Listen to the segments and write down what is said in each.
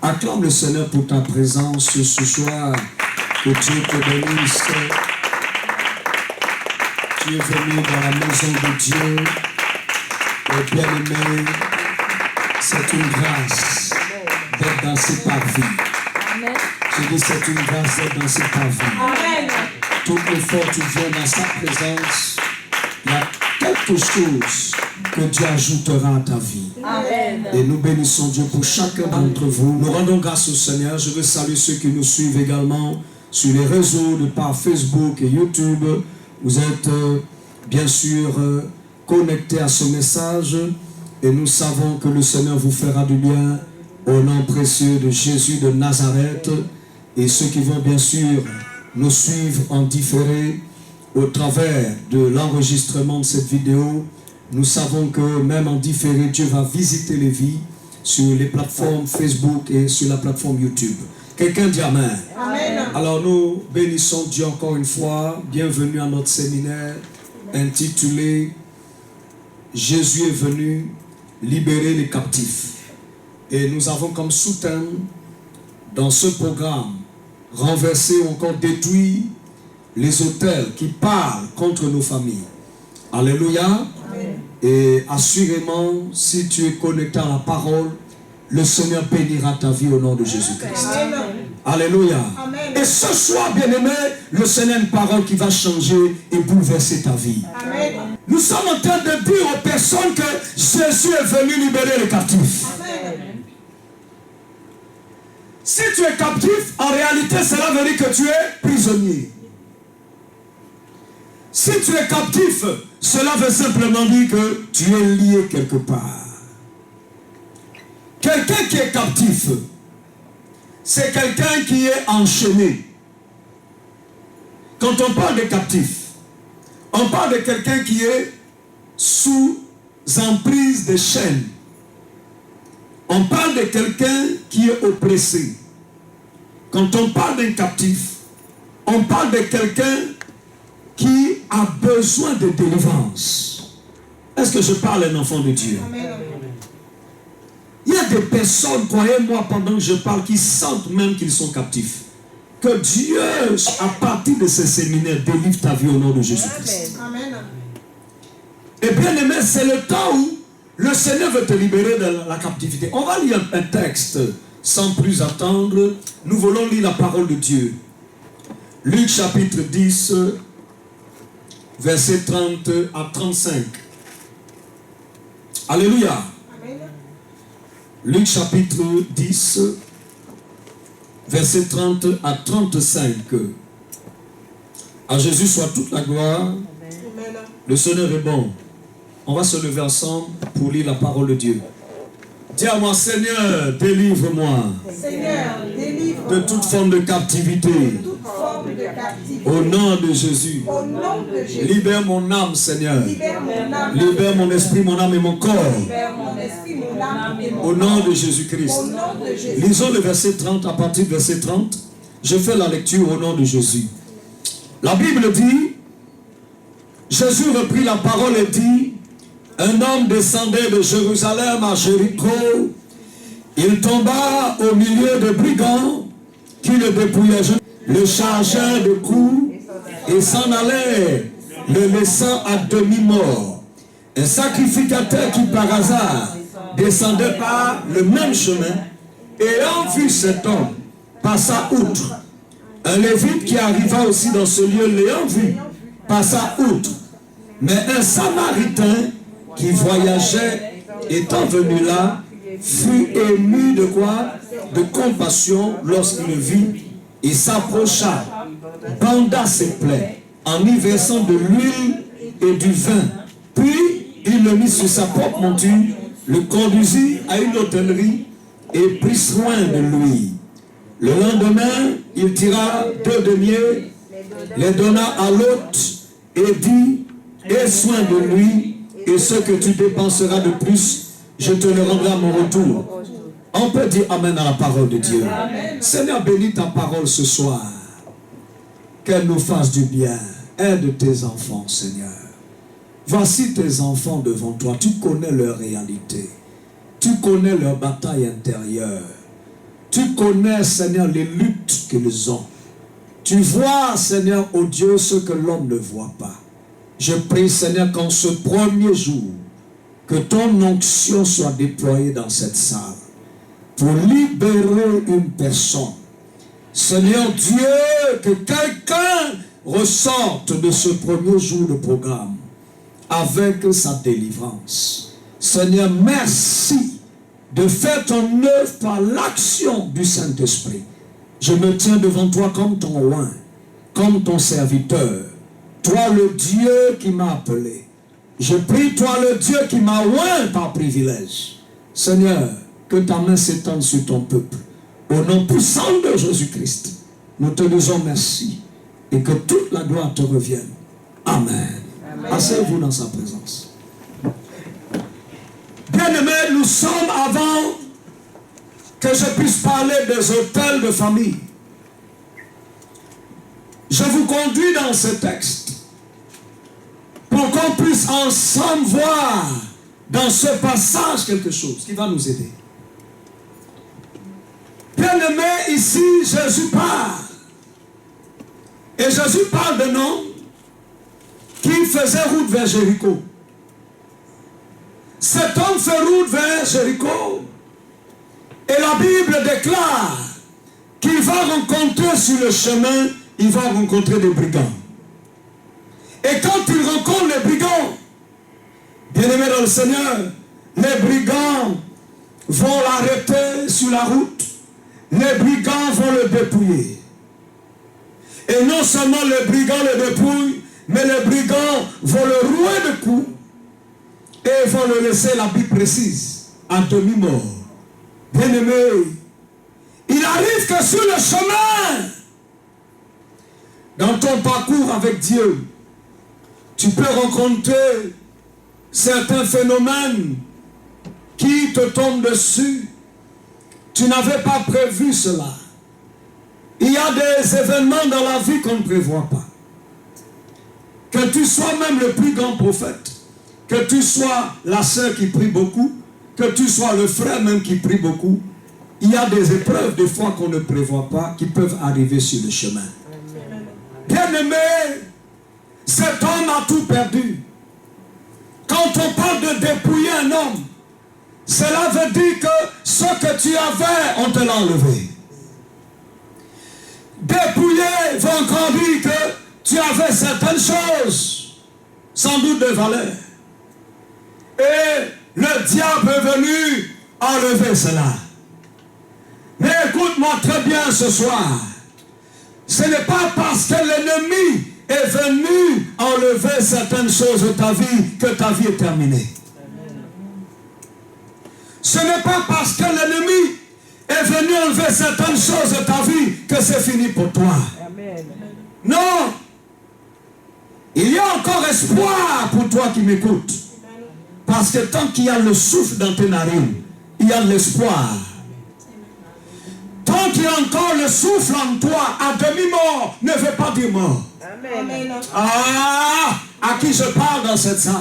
Acclame le Seigneur pour ta présence ce soir. Que Dieu te bénisse. Tu es venu dans la maison de Dieu. Et bien-aimé, c'est une grâce d'être dans ces parvis. Je dis c'est une grâce d'être dans ces parvis. Amen. Toutes les fois que tu viens dans sa présence, il y a quelque chose que Dieu ajoutera à ta vie. Amen. Et nous bénissons Dieu pour chacun d'entre vous. Nous rendons grâce au Seigneur. Je veux saluer ceux qui nous suivent également sur les réseaux de par Facebook et YouTube. Vous êtes bien sûr connectés à ce message et nous savons que le Seigneur vous fera du bien au nom précieux de Jésus de Nazareth. Et ceux qui vont bien sûr nous suivre en différé au travers de l'enregistrement de cette vidéo, nous savons que même en différé, Dieu va visiter les vies sur les plateformes Facebook et sur la plateforme YouTube. Quelqu'un dit Amen. Amen. Alors nous bénissons Dieu encore une fois. Bienvenue à notre séminaire intitulé « Jésus est venu libérer les captifs ». Et nous avons comme sous-thème dans ce programme « Renverser ou encore détruire les autels qui parlent contre nos familles ». Alléluia. Amen. Et assurément, si tu es connecté à la parole, le Seigneur bénira ta vie au nom de Jésus-Christ. Amen. Alléluia. Amen. Et ce soir, bien-aimé, le Seigneur a une parole qui va changer et bouleverser ta vie. Amen. Nous sommes en train de dire aux personnes que Jésus est venu libérer les captifs. Amen. Si tu es captif, en réalité, cela veut dire que tu es prisonnier. Si tu es captif, cela veut simplement dire que tu es lié quelque part. Quelqu'un qui est captif, c'est quelqu'un qui est enchaîné. Quand on parle de captif, on parle de quelqu'un qui est sous emprise de chaînes. On parle de quelqu'un qui est oppressé. Quand on parle d'un captif, on parle de quelqu'un qui a besoin de délivrance. Est-ce que je parle à un enfant de Dieu? Amen. Il y a des personnes, croyez-moi, pendant que je parle, qui sentent même qu'ils sont captifs. Que Dieu, à partir de ces séminaires, délivre ta vie au nom de Jésus-Christ. Amen. Et bien aimé, c'est le temps où le Seigneur veut te libérer de la captivité. On va lire un texte sans plus attendre. Nous voulons lire la parole de Dieu. Luc chapitre 10, versets 30 à 35. Alléluia. Amen. Luc chapitre 10, versets 30 à 35. À Jésus soit toute la gloire. Amen. Le Seigneur est bon. On va se lever ensemble pour lire la parole de Dieu. Dis à moi, Seigneur, délivre-moi Seigneur, délivre de toute forme de captivité. toute forme de captivité. Au nom de Jésus. Au nom de Jésus. Libère mon âme, Seigneur. Libère mon âme. Libère mon esprit, mon âme et mon corps. Libère mon esprit, mon âme et mon Au nom de Jésus-Christ. Au nom de Jésus. Lisons le verset 30, à partir du verset 30. Je fais la lecture au nom de Jésus. La Bible dit, Jésus reprit la parole et dit, un homme descendait de Jérusalem à Jéricho. Il tomba au milieu de brigands qui le dépouillaient, le chargeaient de coups et s'en allait, le laissant à demi-mort. Un sacrificateur qui par hasard descendait par le même chemin, ayant vu cet homme, passa outre. Un lévite qui arriva aussi dans ce lieu, l'ayant vu, passa outre. Mais un samaritain qui voyageait, étant venu là, fut ému de quoi? De compassion lorsqu'il le vit. Il s'approcha, banda ses plaies, en y versant de l'huile et du vin. Puis il le mit sur sa propre monture, le conduisit à une hôtellerie et prit soin de lui. Le lendemain, il tira 2 deniers, les donna à l'hôte et dit, aie soin de lui, et ce que tu dépenseras de plus, je te le rendrai à mon retour. On peut dire Amen à la parole de Dieu. Amen. Seigneur, bénis ta parole ce soir. Qu'elle nous fasse du bien. Aide tes enfants, Seigneur. Voici tes enfants devant toi. Tu connais leur réalité. Tu connais leur bataille intérieure. Tu connais, Seigneur, les luttes qu'ils ont. Tu vois, Seigneur, oh Dieu, ce que l'homme ne voit pas. Je prie, Seigneur, qu'en ce premier jour, que ton onction soit déployée dans cette salle pour libérer une personne. Seigneur Dieu, que quelqu'un ressorte de ce premier jour de programme avec sa délivrance. Seigneur, merci de faire ton œuvre par l'action du Saint-Esprit. Je me tiens devant toi comme ton oint, comme ton serviteur. Toi le Dieu qui m'a appelé. Je prie toi le Dieu qui m'a oint par privilège. Seigneur, que ta main s'étende sur ton peuple. Au nom puissant de Jésus-Christ, nous te disons merci et que toute la gloire te revienne. Amen. Asseyez-vous dans sa présence. Bien-aimés, nous sommes avant que je puisse parler des hôtels de famille. Je vous conduis dans ce texte pour qu'on puisse ensemble voir dans ce passage quelque chose qui va nous aider. Bien-aimés, ici, Jésus parle. Et Jésus parle d'un homme qui faisait route vers Jéricho. Cet homme fait route vers Jéricho. Et la Bible déclare qu'il va rencontrer sur le chemin, il va rencontrer des brigands. Et quand il rencontre les brigands, bien-aimés dans le Seigneur, les brigands vont l'arrêter sur la route. Les brigands vont le dépouiller. Et non seulement les brigands le dépouillent, mais les brigands vont le rouer de coups et vont le laisser, la Bible précise, à demi-mort. Bien-aimé, il arrive que sur le chemin, dans ton parcours avec Dieu, tu peux rencontrer certains phénomènes qui te tombent dessus. Tu n'avais pas prévu cela. Il y a des événements dans la vie qu'on ne prévoit pas. Que tu sois même le plus grand prophète, que tu sois la sœur qui prie beaucoup, que tu sois le frère même qui prie beaucoup, il y a des épreuves des fois qu'on ne prévoit pas qui peuvent arriver sur le chemin. Bien-aimé, cet homme a tout perdu. Quand on parle de dépouiller un homme, cela veut dire que ce que tu avais, on te l'a enlevé. Dépouiller veut encore dire que tu avais certaines choses, sans doute de valeur. Et le diable est venu enlever cela. Mais écoute-moi très bien ce soir. Ce n'est pas parce que l'ennemi est venu enlever certaines choses de ta vie que ta vie est terminée. Ce n'est pas parce que l'ennemi est venu enlever certaines choses de ta vie que c'est fini pour toi. Amen. Non. Il y a encore espoir pour toi qui m'écoutes. Parce que tant qu'il y a le souffle dans tes narines, il y a l'espoir. Tant qu'il y a encore le souffle en toi, à demi-mort, ne veut pas dire mort. Amen. Ah, à qui je parle dans cette salle?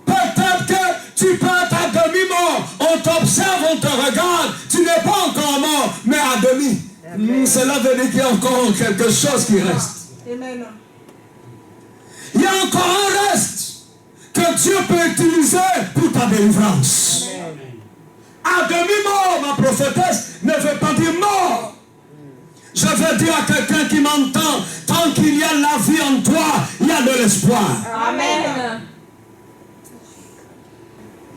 Peut-être que tu peux être à demi-mort. On t'observe, on te regarde. Tu n'es pas encore mort, mais à demi. Cela veut dire qu'il y a encore quelque chose qui reste. Amen. Il y a encore un reste que Dieu peut utiliser pour ta délivrance. Amen. À demi-mort, ma prophétesse ne veut pas dire mort. Je veux dire à quelqu'un qui m'entend, tant qu'il y a la vie en toi, il y a de l'espoir. Amen.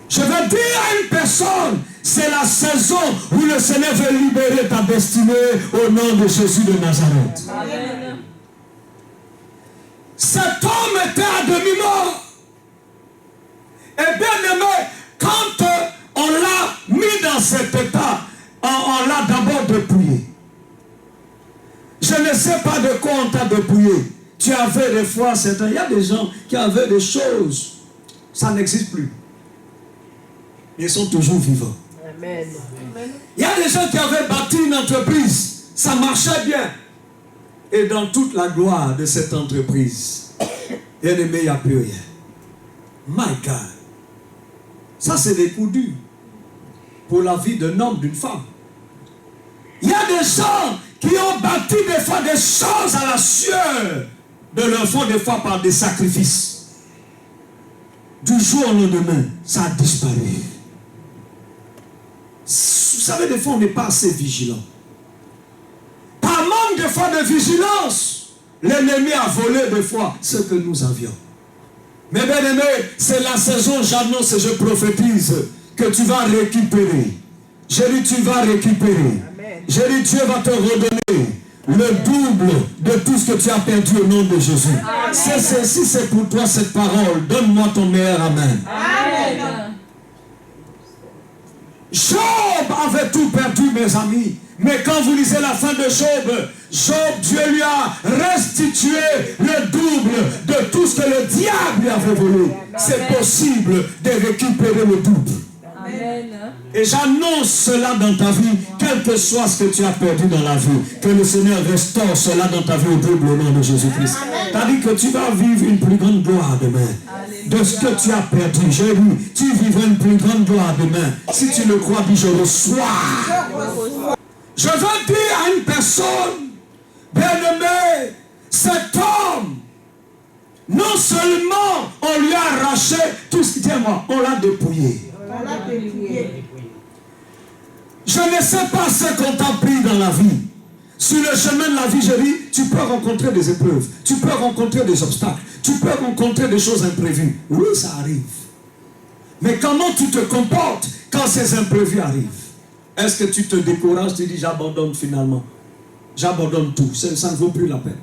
Je veux dire à une personne, c'est la saison où le Seigneur veut libérer ta destinée au nom de Jésus de Nazareth. Amen. Cet homme était à demi-mort. Et bien aimé, quand on l'a mis dans cet état, on l'a d'abord dépouillé. Je ne sais pas de quoi on t'a dépouillé. Tu avais des fois, il y a des gens qui avaient des choses, ça n'existe plus. Ils sont toujours vivants. Amen. Il y a des gens qui avaient bâti une entreprise, ça marchait bien. Et dans toute la gloire de cette entreprise, bien aimé, il n'y a plus rien. My God. Ça, c'est des coups durs pour la vie d'un homme, d'une femme. des gens qui ont bâti des fois des choses à la sueur de leur foi, des fois par des sacrifices. Du jour au lendemain, ça a disparu. Vous savez, des fois, on n'est pas assez vigilant. Par manque de fois de vigilance, l'ennemi a volé des fois ce que nous avions. Mais bien aimé, c'est la saison, j'annonce et je prophétise que tu vas récupérer. J'ai dit, tu vas récupérer. J'ai dit, Dieu va te redonner le double de tout ce que tu as perdu au nom de Jésus. Si c'est pour toi cette parole, donne-moi ton meilleur amen. Amen. Job avait tout perdu, mes amis. Mais quand vous lisez la fin de Job, Dieu lui a restitué le double de tout ce que le diable lui avait volé. C'est possible de récupérer le double. Amen. Et j'annonce cela dans ta vie, quel que soit ce que tu as perdu dans la vie, que le Seigneur restaure cela dans ta vie au double au nom de Jésus-Christ. C'est-à-dire que tu vas vivre une plus grande gloire demain. De ce que tu as perdu, j'ai dit, tu vivras une plus grande gloire demain. Si tu le crois, dis je reçois. Je veux dire à une personne, bien-aimé, cet homme, non seulement on lui a arraché tout ce qui était moi, on l'a dépouillé. On l'a dépouillé. Je ne sais pas ce qu'on t'a pris dans la vie. Sur le chemin de la vie, je dis, tu peux rencontrer des épreuves, tu peux rencontrer des obstacles, tu peux rencontrer des choses imprévues. Oui, ça arrive. Mais comment tu te comportes quand ces imprévus arrivent? Est-ce que tu te décourages, tu dis, j'abandonne finalement. J'abandonne tout, ça ne vaut plus la peine.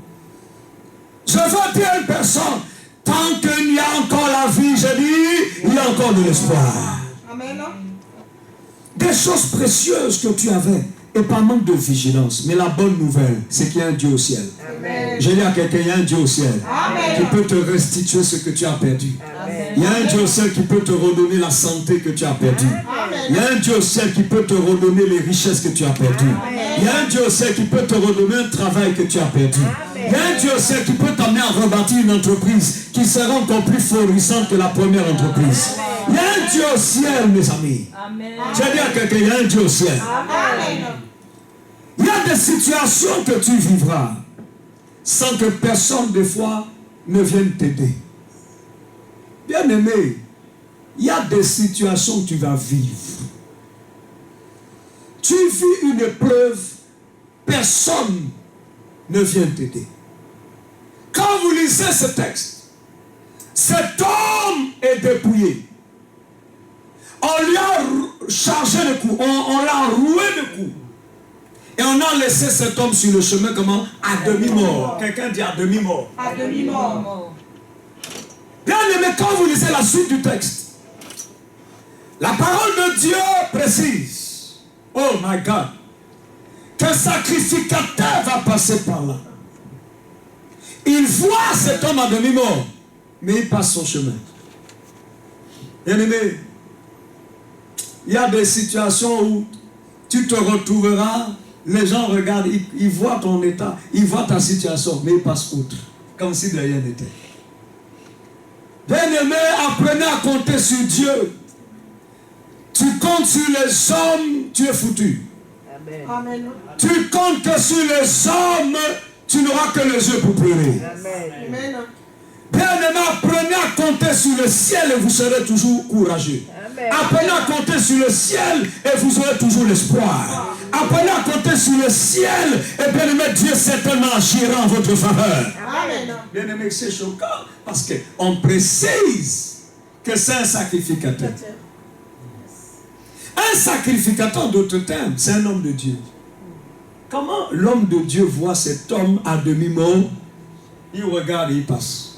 Je veux dire à une personne, tant qu'il y a encore la vie, je dis, il y a encore de l'espoir. Amen. Des choses précieuses que tu avais, et pas manque de vigilance. Mais la bonne nouvelle, c'est qu'il y a un Dieu au ciel. Amen. Je dis à quelqu'un, il y a un Dieu au ciel Amen. qui peut te restituer ce que tu as perdu. Amen. Il y a un Dieu au ciel qui peut te redonner la santé que tu as perdue. Il y a un Dieu au ciel qui peut te redonner les richesses que tu as perdues. Il y a un Dieu au ciel qui peut te redonner un travail que tu as perdu. Il y a un Dieu au ciel qui peut t'amener à rebâtir une entreprise qui sera encore plus florissante que la première entreprise. Il y a un Dieu au ciel, mes amis. Amen. Je dis à quelqu'un, il y a un Dieu au ciel. Amen. Il y a des situations que tu vivras sans que personne, des fois, ne vienne t'aider. Bien aimé, il y a des situations que tu vas vivre. Tu vis une épreuve, personne ne vient t'aider. Quand vous lisez ce texte, cet homme est dépouillé. On lui a chargé le cou, on l'a roué le cou. Et on a laissé cet homme sur le chemin comment? À demi-mort. Quelqu'un dit à demi-mort. À demi-mort. Bien aimé, quand vous lisez la suite du texte, la parole de Dieu précise, oh my God, qu'un sacrificateur va passer par là. Il voit cet homme à demi-mort, mais il passe son chemin. Bien aimé, il y a des situations où tu te retrouveras, les gens regardent, ils voient ton état, ils voient ta situation, mais ils passent outre, comme si de rien n'était. Bien-aimé, apprenez à compter sur Dieu. Tu comptes sur les hommes, tu es foutu. Amen. Tu comptes que sur les hommes, tu n'auras que les yeux pour pleurer. Amen. Bien-aimé, apprenez à compter sur le ciel et vous serez toujours courageux. Apprenez à compter sur le ciel et vous aurez toujours l'espoir. Apprenez à compter sur le ciel et bien aimé, Dieu certainement agira en votre faveur. Amen. Bien aimé, c'est choquant parce qu'on précise que c'est un sacrificateur. Un sacrificateur d'autre terme, c'est un homme de Dieu. Comment l'homme de Dieu voit cet homme à demi-mort? Il regarde et il passe.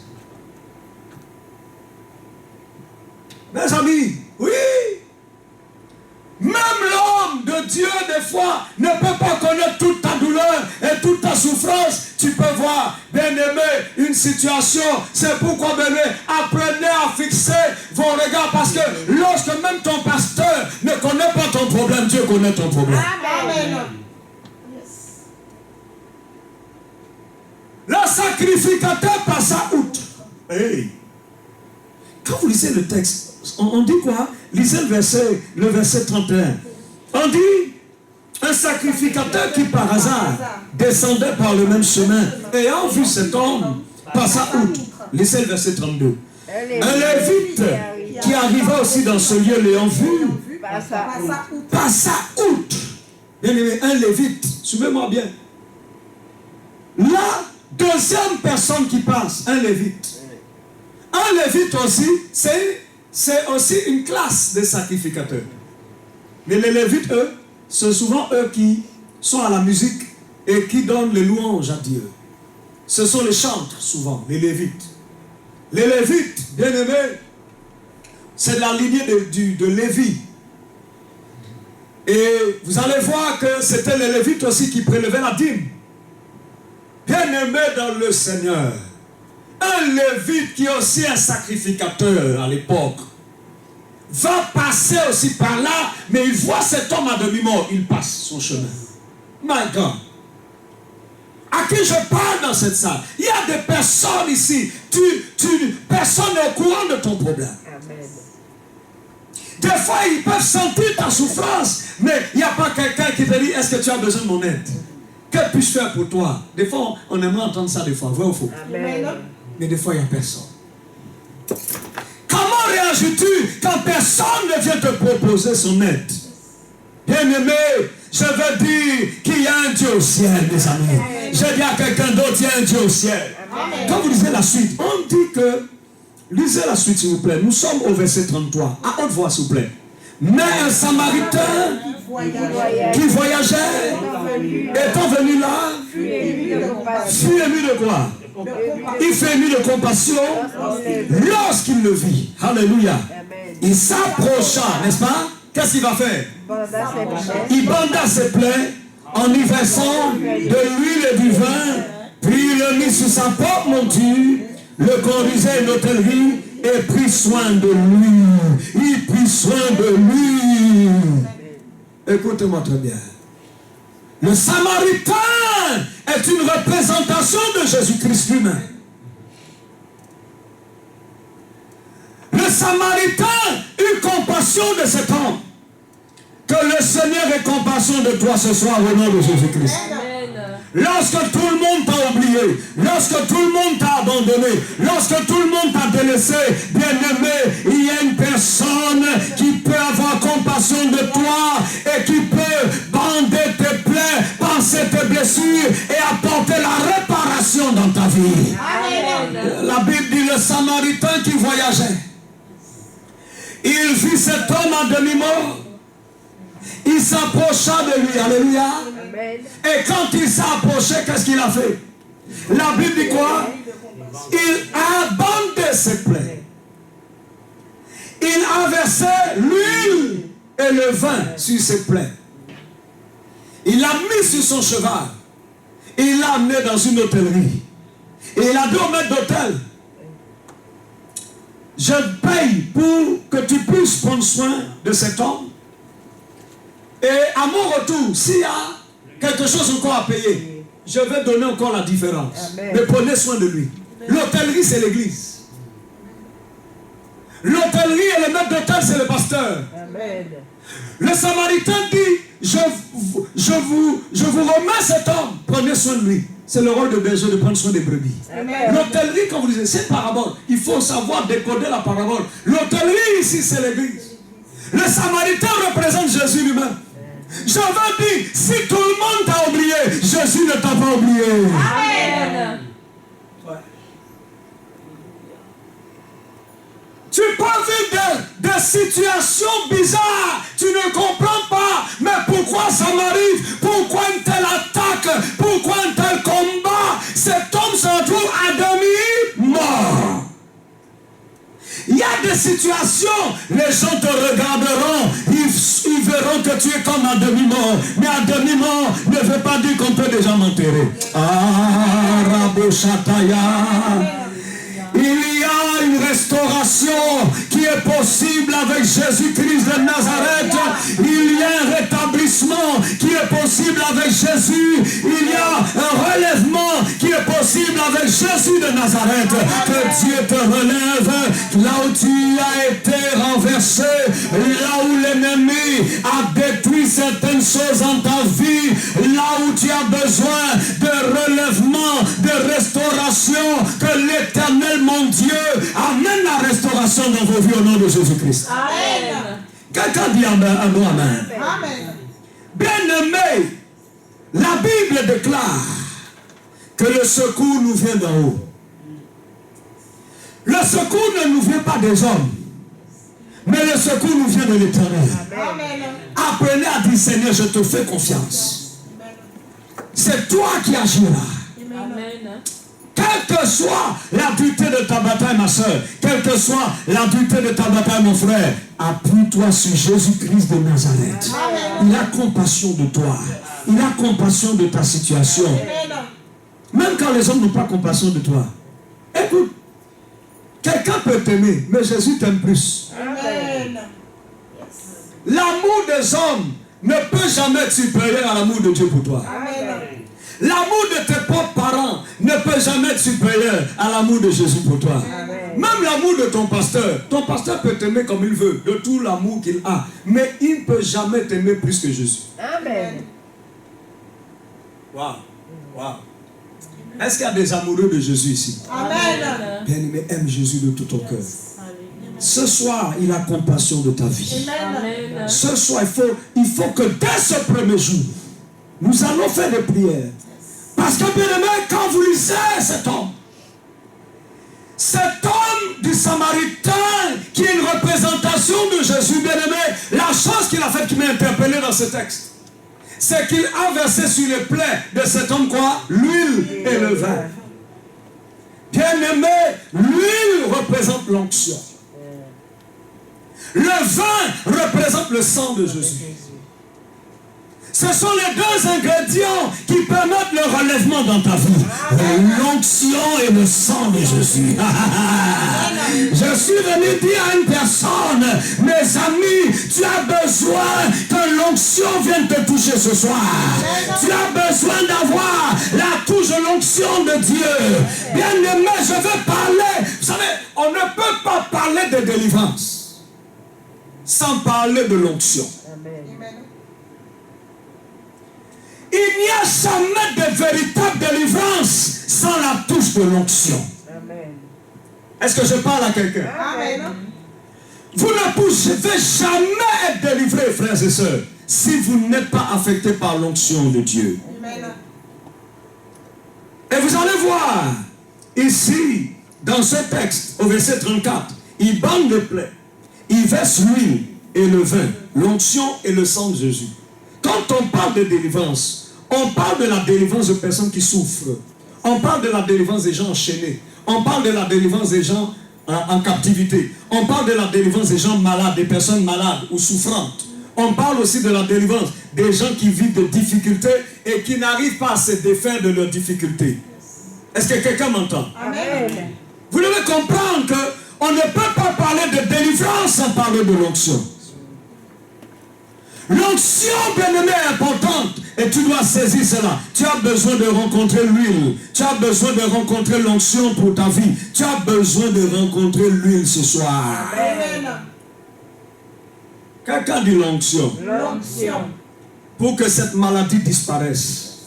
Mes amis, oui, même l'homme de Dieu des fois ne peut pas connaître toute ta douleur et toute ta souffrance. Tu peux voir, bien aimé, une situation. C'est pourquoi, bien aimé, apprenez à fixer vos regards parce que lorsque même ton pasteur ne connaît pas ton problème, Dieu connaît ton problème. Amen. Le sacrificateur passa outre. Hey. Quand vous lisez le texte, on dit quoi? Lisez le verset 31. On dit, un un sacrificateur qui par hasard descendait par le même chemin, ayant vu cet homme, passa outre. Lisez le verset 32. Un lévite qui arriva aussi dans ce lieu, l'ayant vu, passa outre. Bien aimé, un lévite, suivez-moi bien. La deuxième personne qui passe, un lévite. Un lévite aussi, c'est aussi une classe de sacrificateurs. Mais les lévites, eux, c'est souvent eux qui sont à la musique et qui donnent les louanges à Dieu. Ce sont les chantres, souvent, les lévites. Les lévites, bien aimés, c'est de la lignée de Lévi. Et vous allez voir que c'était les lévites aussi qui prélevaient la dîme. Bien aimé dans le Seigneur, un lévite qui est aussi un sacrificateur à l'époque, va passer aussi par là, mais il voit cet homme à demi-mort, il passe son chemin. My God. À qui je parle dans cette salle? Il y a des personnes ici, personne n'est au courant de ton problème. Amen. Des fois, ils peuvent sentir ta souffrance, mais il n'y a pas quelqu'un qui te dit, est-ce que tu as besoin de mon aide? Que puis-je faire pour toi? Des fois, on aimerait entendre ça des fois, vrai ou faux? Amen. Mais des fois, il n'y a personne. Comment réagis-tu quand personne ne vient te proposer son aide? Bien-aimé, je veux dire qu'il y a un Dieu au ciel, mes amis. Je dis à quelqu'un d'autre, il y a un Dieu au ciel. Amen. Quand vous lisez la suite, on dit que, lisez la suite s'il vous plaît, nous sommes au verset 33, à haute voix s'il vous plaît. Mais un Samaritain qui voyageait, étant venu là, fut ému de quoi? Il fut ému de compassion lorsqu'il le vit. Alléluia. Il s'approcha, n'est-ce pas? Qu'est-ce qu'il va faire? Il banda ses plaies en y versant de l'huile et du vin, puis il le mit sur sa propre monture, le conduisait à une hôtellerie et prit soin de lui. Il prit soin de lui. Écoutez-moi très bien. Le Samaritain est une représentation de Jésus-Christ lui-même. Le Samaritain eut compassion de cet homme. Que le Seigneur ait compassion de toi ce soir au nom de Jésus-Christ. Lorsque tout le monde t'a oublié, lorsque tout le monde t'a abandonné, lorsque tout le monde t'a délaissé, bien-aimé, il y a une personne qui peut avoir compassion de toi et qui peut bander tes plaies, panser tes blessures et apporter la réparation dans ta vie. Amen. La Bible dit le Samaritain qui voyageait. Il vit cet homme en demi-mort. Il s'approcha de lui, alléluia. Amen. Et quand il s'est approché, qu'est-ce qu'il a fait? La Bible dit quoi? Il a bandé ses plaies. Il a versé l'huile et le vin sur ses plaies. Il l'a mis sur son cheval. Il l'a amené dans une hôtellerie. Et il a dit au maître d'hôtel, je paye pour que tu puisses prendre soin de cet homme. Et à mon retour, s'il y a quelque chose encore à payer, je vais donner encore la différence. Amen. Mais prenez soin de lui. L'hôtellerie, c'est l'église. L'hôtellerie et le maître d'hôtel, c'est le pasteur. Amen. Le Samaritain dit, je vous remets cet homme, prenez soin de lui. C'est le rôle de berger de prendre soin des brebis. L'hôtellerie, quand vous disiez, c'est une parabole. Il faut savoir décoder la parabole. L'hôtellerie ici, c'est l'église. Le Samaritain représente Jésus lui-même. Je veux dire, si tout le monde t'a oublié, Jésus ne t'a pas oublié. Amen. Ouais. Tu peux vivre des situations bizarres. Tu ne comprends pas. Mais pourquoi ça m'arrive? Pourquoi une telle attaque? Pourquoi un tel combat? Cet homme se retrouve à demi mort. Il y a des situations, les gens te regarderont, ils verront que tu es comme à demi-mort. Mais à demi-mort ne veut pas dire qu'on peut déjà m'enterrer. Ah, Rabo Shataya. Il y a une restauration qui est possible avec Jésus-Christ de Nazareth. Il y a un rétablissement qui est possible avec Jésus. Il y a un relèvement qui est possible avec Jésus de Nazareth. Que Dieu te relève là où tu as été renversé, là où l'ennemi a détruit certaines choses en ta vie, là où tu as besoin de relèvement, de restauration. Que l'Éternel, mon Dieu, amène la restauration dans vos vies au nom de Jésus-Christ. Amen. Quelqu'un dit amen. Amen. Amen. Bien-aimé, la Bible déclare que le secours nous vient d'en haut. Le secours ne nous vient pas des hommes, mais le secours nous vient de l'Éternel. Amen. Apprenez à dire, Seigneur, je te fais confiance. C'est toi qui agiras. Amen. Quelle que soit la dureté de ta bataille, ma soeur, quelle que soit la dureté de ta bataille, mon frère, appuie-toi sur Jésus-Christ de Nazareth. Amen. Il a compassion de toi. Il a compassion de ta situation. Amen. Même quand les hommes n'ont pas compassion de toi. Écoute, quelqu'un peut t'aimer, mais Jésus t'aime plus. Amen. L'amour des hommes ne peut jamais être supérieur à l'amour de Dieu pour toi. Amen. L'amour de tes propres parents ne peut jamais être supérieur à l'amour de Jésus pour toi. Amen. Même l'amour de ton pasteur peut t'aimer comme il veut, de tout l'amour qu'il a, mais il ne peut jamais t'aimer plus que Jésus. Amen. Waouh, waouh. Est-ce qu'il y a des amoureux de Jésus ici? Amen. Bien-aimé, aime Jésus de tout ton cœur. Ce soir, il a compassion de ta vie. Amen. Ce soir, il faut que dès ce premier jour, nous allons faire des prières. Parce que, bien-aimé, quand vous lisez cet homme du Samaritain, qui est une représentation de Jésus, bien-aimé, la chose qu'il a faite qui m'a interpellé dans ce texte, c'est qu'il a versé sur les plaies de cet homme quoi? L'huile et le vin. Bien-aimé, l'huile représente l'onction. Le vin représente le sang de Jésus. Ce sont les deux ingrédients qui permettent le relèvement dans ta vie. L'onction et le sang de Jésus. Je suis venu dire à une personne, mes amis, tu as besoin que l'onction vienne te toucher ce soir. Tu as besoin d'avoir la touche de l'onction de Dieu. Bien-aimé, je veux parler. Vous savez, on ne peut pas parler de délivrance sans parler de l'onction. Il n'y a jamais de véritable délivrance sans la touche de l'onction. Est-ce que je parle à quelqu'un? Amen. Vous ne pouvez jamais être délivré, frères et sœurs, si vous n'êtes pas affecté par l'onction de Dieu. Amen. Et vous allez voir, ici, dans ce texte, au verset 34, il bande les plaies, il verse l'huile et le vin, l'onction et le sang de Jésus. Quand on parle de délivrance, on parle de la délivrance de personnes qui souffrent. On parle de la délivrance des gens enchaînés. On parle de la délivrance des gens en captivité. On parle de la délivrance des gens malades, des personnes malades ou souffrantes. On parle aussi de la délivrance des gens qui vivent de difficultés et qui n'arrivent pas à se défaire de leurs difficultés. Est-ce que quelqu'un m'entend? Amen. Vous devez comprendre qu'on ne peut pas parler de délivrance sans parler de l'onction. L'onction, bien-aimé, est importante et tu dois saisir cela. Tu as besoin de rencontrer l'huile. Tu as besoin de rencontrer l'onction pour ta vie. Tu as besoin de rencontrer l'huile ce soir. Amen. Quelqu'un dit l'onction. L'onction. Pour que cette maladie disparaisse,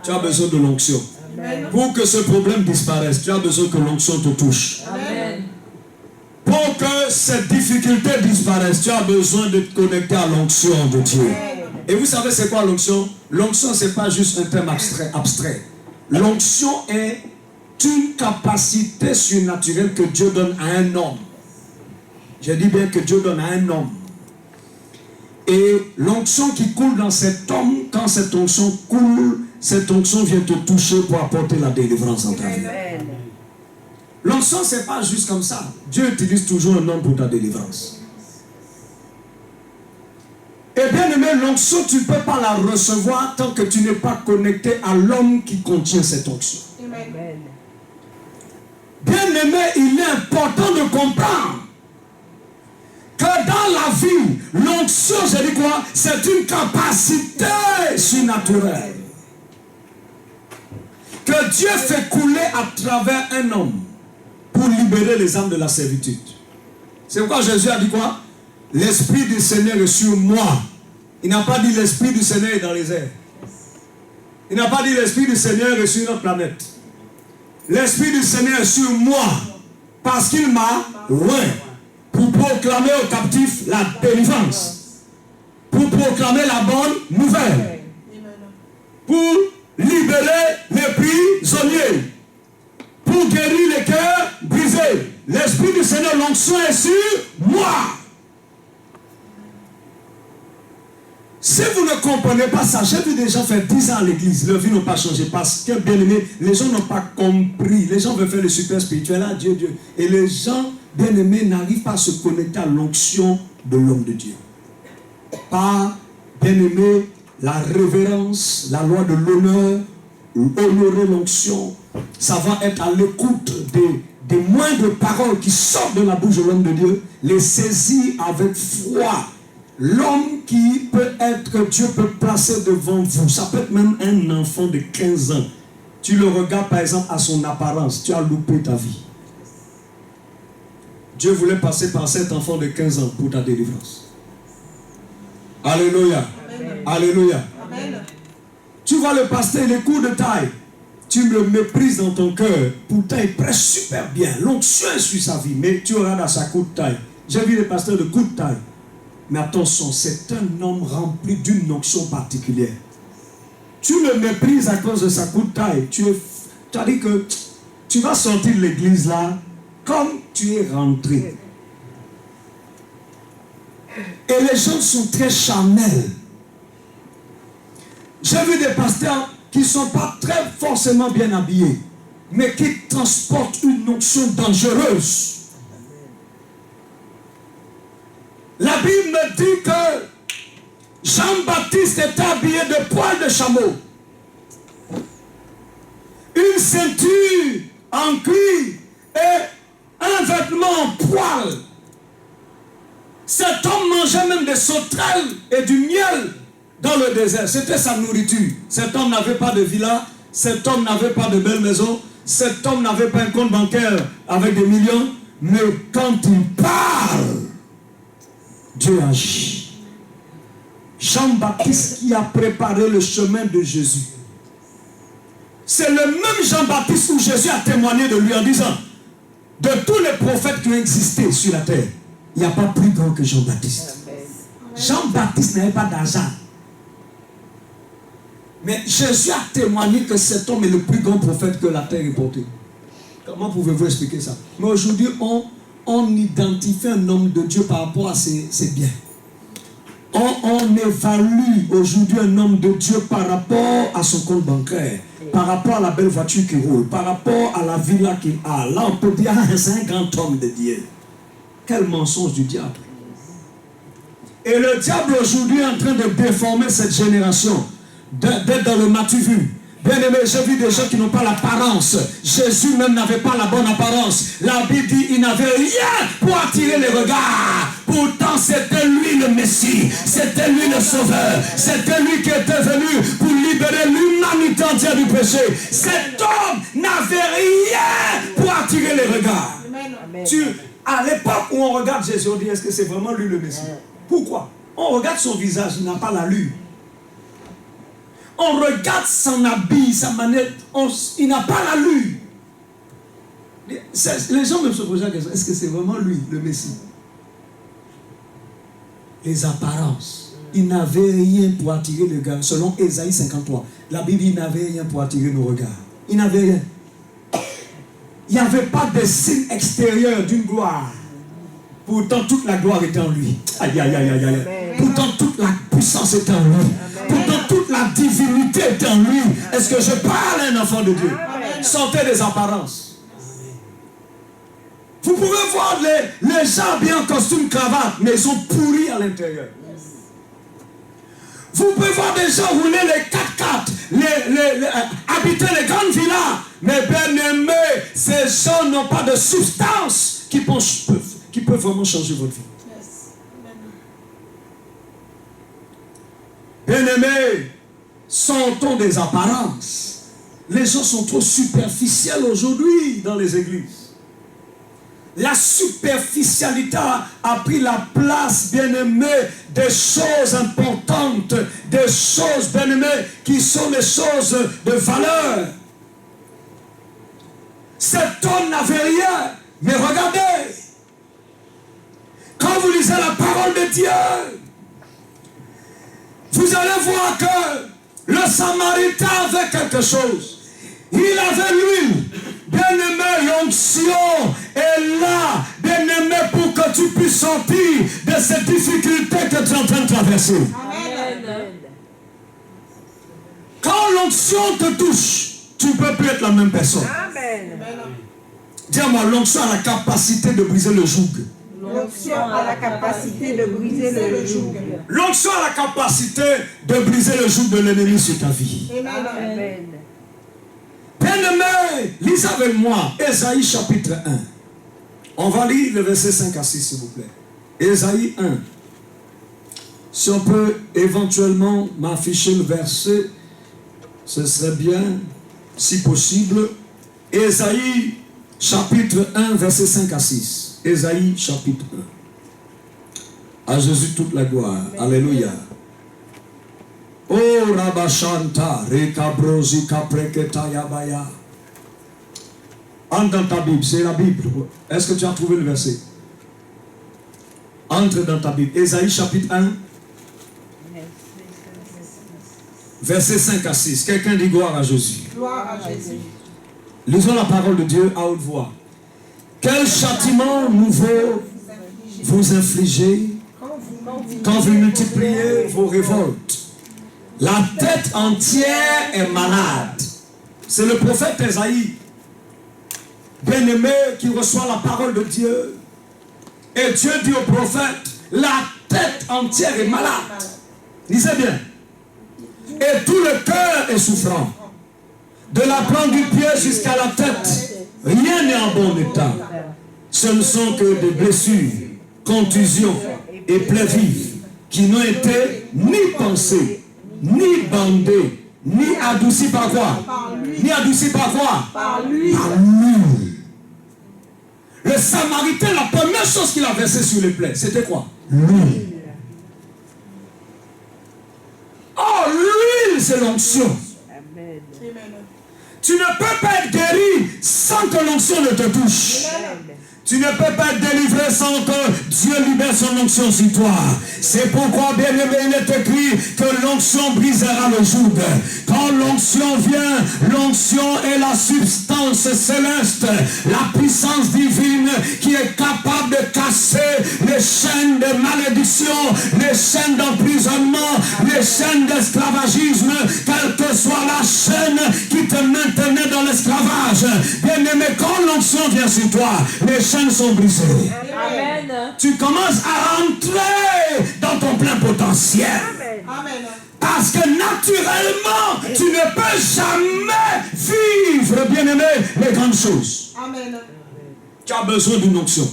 tu as besoin de l'onction. Amen. Pour que ce problème disparaisse, tu as besoin que l'onction te touche. Amen. Pour que cette difficulté disparaisse, tu as besoin de te connecter à l'onction de Dieu. Et vous savez c'est quoi l'onction? L'onction, ce n'est pas juste un terme abstrait. L'onction est une capacité surnaturelle que Dieu donne à un homme. Je dis bien que Dieu donne à un homme. Et l'onction qui coule dans cet homme, quand cette onction coule, cette onction vient te toucher pour apporter la délivrance en ta vie. L'onction, ce n'est pas juste comme ça. Dieu utilise toujours un homme pour ta délivrance. Et bien aimé, l'onction, tu ne peux pas la recevoir tant que tu n'es pas connecté à l'homme qui contient cette onction. Amen. Bien aimé, il est important de comprendre que dans dans la vie, l'onction, je dis quoi? C'est une capacité surnaturelle que Dieu fait couler à travers un homme pour libérer les âmes de la servitude. C'est pourquoi Jésus a dit quoi? L'Esprit du Seigneur est sur moi. Il n'a pas dit l'Esprit du Seigneur est dans les airs. Il n'a pas dit l'Esprit du Seigneur est sur notre planète. L'Esprit du Seigneur est sur moi parce qu'il m'a oint pour proclamer aux captifs la délivrance, pour proclamer la bonne nouvelle, pour libérer les prisonniers, pour guérir les cœurs brisés. L'Esprit du Seigneur, l'onction est sur moi. Si vous ne comprenez pas ça, j'ai vu des gens faire 10 ans à l'église, leurs vies n'ont pas changé parce que, bien aimés, les gens n'ont pas compris. Les gens veulent faire le super spirituel, ah Dieu, Dieu. Et les gens, bien aimés, n'arrivent pas à se connecter à l'onction de l'homme de Dieu. Par, bien aimé, la révérence, la loi de l'honneur, honorer l'onction, savoir être à l'écoute des moindres paroles qui sortent de la bouche de l'homme de Dieu, les saisir avec foi. L'homme qui peut être, que Dieu peut placer devant vous, ça peut être même un enfant de 15 ans. Tu le regardes par exemple à son apparence, tu as loupé ta vie. Dieu voulait passer par cet enfant de 15 ans pour ta délivrance. Alléluia. Amen. Alléluia. Amen. Tu vois le pasteur, il est court de taille. Tu le méprises dans ton cœur. Pourtant, il prêche super bien. L'onction est sur sa vie, mais tu regardes à sa courte taille. J'ai vu les pasteurs de courte taille. Mais attention, c'est un homme rempli d'une onction particulière. Tu le méprises à cause de sa courte taille. Tu as dit que tu vas sortir de l'église là comme tu es rentré. Et les gens sont très charnels. J'ai vu des pasteurs qui ne sont pas très forcément bien habillés, mais qui transportent une onction dangereuse. La Bible me dit que Jean-Baptiste était habillé de poils de chameau. Une ceinture en cuir et un vêtement en poil. Cet homme mangeait même des sauterelles et du miel dans le désert. C'était sa nourriture. Cet homme n'avait pas de villa. Cet homme n'avait pas de belle maison. Cet homme n'avait pas un compte bancaire avec des millions. Mais quand il parle, Dieu agit. Jean-Baptiste qui a préparé le chemin de Jésus. C'est le même Jean-Baptiste où Jésus a témoigné de lui en disant, de tous les prophètes qui ont existé sur la terre, il n'y a pas plus grand que Jean-Baptiste. Jean-Baptiste n'avait pas d'argent. Mais Jésus a témoigné que cet homme est le plus grand prophète que la terre ait porté. Comment pouvez-vous expliquer ça? Mais aujourd'hui, on identifie un homme de Dieu par rapport à ses biens. On évalue aujourd'hui un homme de Dieu par rapport à son compte bancaire, par rapport à la belle voiture qu'il roule, par rapport à la villa qu'il a. Là, on peut dire, c'est un grand homme de Dieu. Quel mensonge du diable. Et le diable aujourd'hui est en train de déformer cette génération, d'être dans le matu vu. Bien aimé, j'ai vu des gens qui n'ont pas l'apparence. Jésus même n'avait pas la bonne apparence. La Bible dit qu'il n'avait rien pour attirer les regards. Pourtant, c'était lui le Messie. C'était lui le Sauveur. C'était lui qui était venu pour libérer l'humanité entière du péché. Cet homme n'avait rien pour attirer les regards. À l'époque où on regarde Jésus, on dit, est-ce que c'est vraiment lui le Messie? Pourquoi? On regarde son visage, il n'a pas l'allure. On regarde son habit, sa manette, il n'a pas l'allure. Les gens même se posent la question, est-ce que c'est vraiment lui, le Messie? Les apparences. Il n'avait rien pour attirer le regard. Selon Ésaïe 53, la Bible, il n'avait rien pour attirer nos regards. Il n'avait rien. Il n'y avait pas de signe extérieur d'une gloire. Pourtant, toute la gloire était en lui. Aïe, aïe, aïe, aïe, aïe. Pourtant, toute la puissance était en lui. Pourtant, toute la divinité était en lui. Est-ce que je parle à un enfant de Dieu? Sortez des apparences. Vous pouvez voir les gens bien en costume cravate, mais ils sont pourris à l'intérieur. Vous pouvez voir des gens rouler les 4x4, habiter les grandes villas, mais bien aimés, ces gens n'ont pas de substance qui peuvent vraiment changer votre vie. Bien-aimés, sortons des apparences. Les gens sont trop superficiels aujourd'hui dans les églises. La superficialité a pris la place, bien-aimés, des choses importantes, des choses, bien-aimés, qui sont des choses de valeur. Cet homme n'avait rien, mais regardez, quand vous lisez la parole de Dieu, vous allez voir que le Samaritain avait quelque chose. Il avait l'huile. Bien-aimé, l'onction est là, bien-aimé, pour que tu puisses sortir de ces difficultés que tu es en train de traverser. Amen. Quand l'onction te touche, tu ne peux plus être la même personne. Amen. Dis-moi, l'onction a la capacité de briser le joug. L'onction a la capacité de briser le joug. L'onction a la capacité de briser le joug de l'ennemi sur ta vie. Amen. Bien-aimé, lisez avec moi Ésaïe chapitre 1. On va lire le verset 5 à 6, s'il vous plaît. Ésaïe 1. Si on peut éventuellement m'afficher le verset, ce serait bien, si possible. Ésaïe chapitre 1, verset 5 à 6. Ésaïe chapitre 1. À Jésus toute la gloire. Alléluia. Oh Rabashanta, Rekabrosi Kapreketa Yabaya. Entre dans ta Bible, c'est la Bible. Est-ce que tu as trouvé le verset? Entre dans ta Bible. Ésaïe chapitre 1, verset 5 à 6. Quelqu'un dit gloire à Jésus. Gloire à Jésus. Lisons la parole de Dieu à haute voix. Quel châtiment nouveau vous infligez quand vous multipliez vos révoltes? La tête entière est malade. C'est le prophète Ésaïe, bien-aimé, qui reçoit la parole de Dieu. Et Dieu dit au prophète, la tête entière est malade. Lisez bien. Et tout le cœur est souffrant. De la plante du pied jusqu'à la tête, rien n'est en bon état. Ce ne sont que des blessures, contusions et plaies vives qui n'ont été ni pensées, ni bandé, ni adouci par quoi? Ni adouci par quoi? Par lui. Par lui. Le Samaritain, la première chose qu'il a versée sur les plaies, c'était quoi? L'huile. Oh, l'huile, c'est l'onction. Amen. Tu ne peux pas être guéri sans que l'onction ne te touche. Tu ne peux pas être délivré sans que Dieu libère son onction sur toi. C'est pourquoi, bien aimé, il est écrit que l'onction brisera le joug. Quand l'onction vient, l'onction est la substance céleste, la puissance divine qui est capable de casser les chaînes de malédiction, les chaînes d'emprisonnement, les chaînes d'esclavagisme, quelle que soit la chaîne qui te maintenait dans l'esclavage. Bien aimé, quand l'onction vient sur toi, les chaînes sont brisées. Amen. Tu commences à entrer dans ton plein potentiel. Amen. Parce que naturellement, tu ne peux jamais vivre, bien-aimé, les grandes choses. Amen. Tu as besoin d'une onction.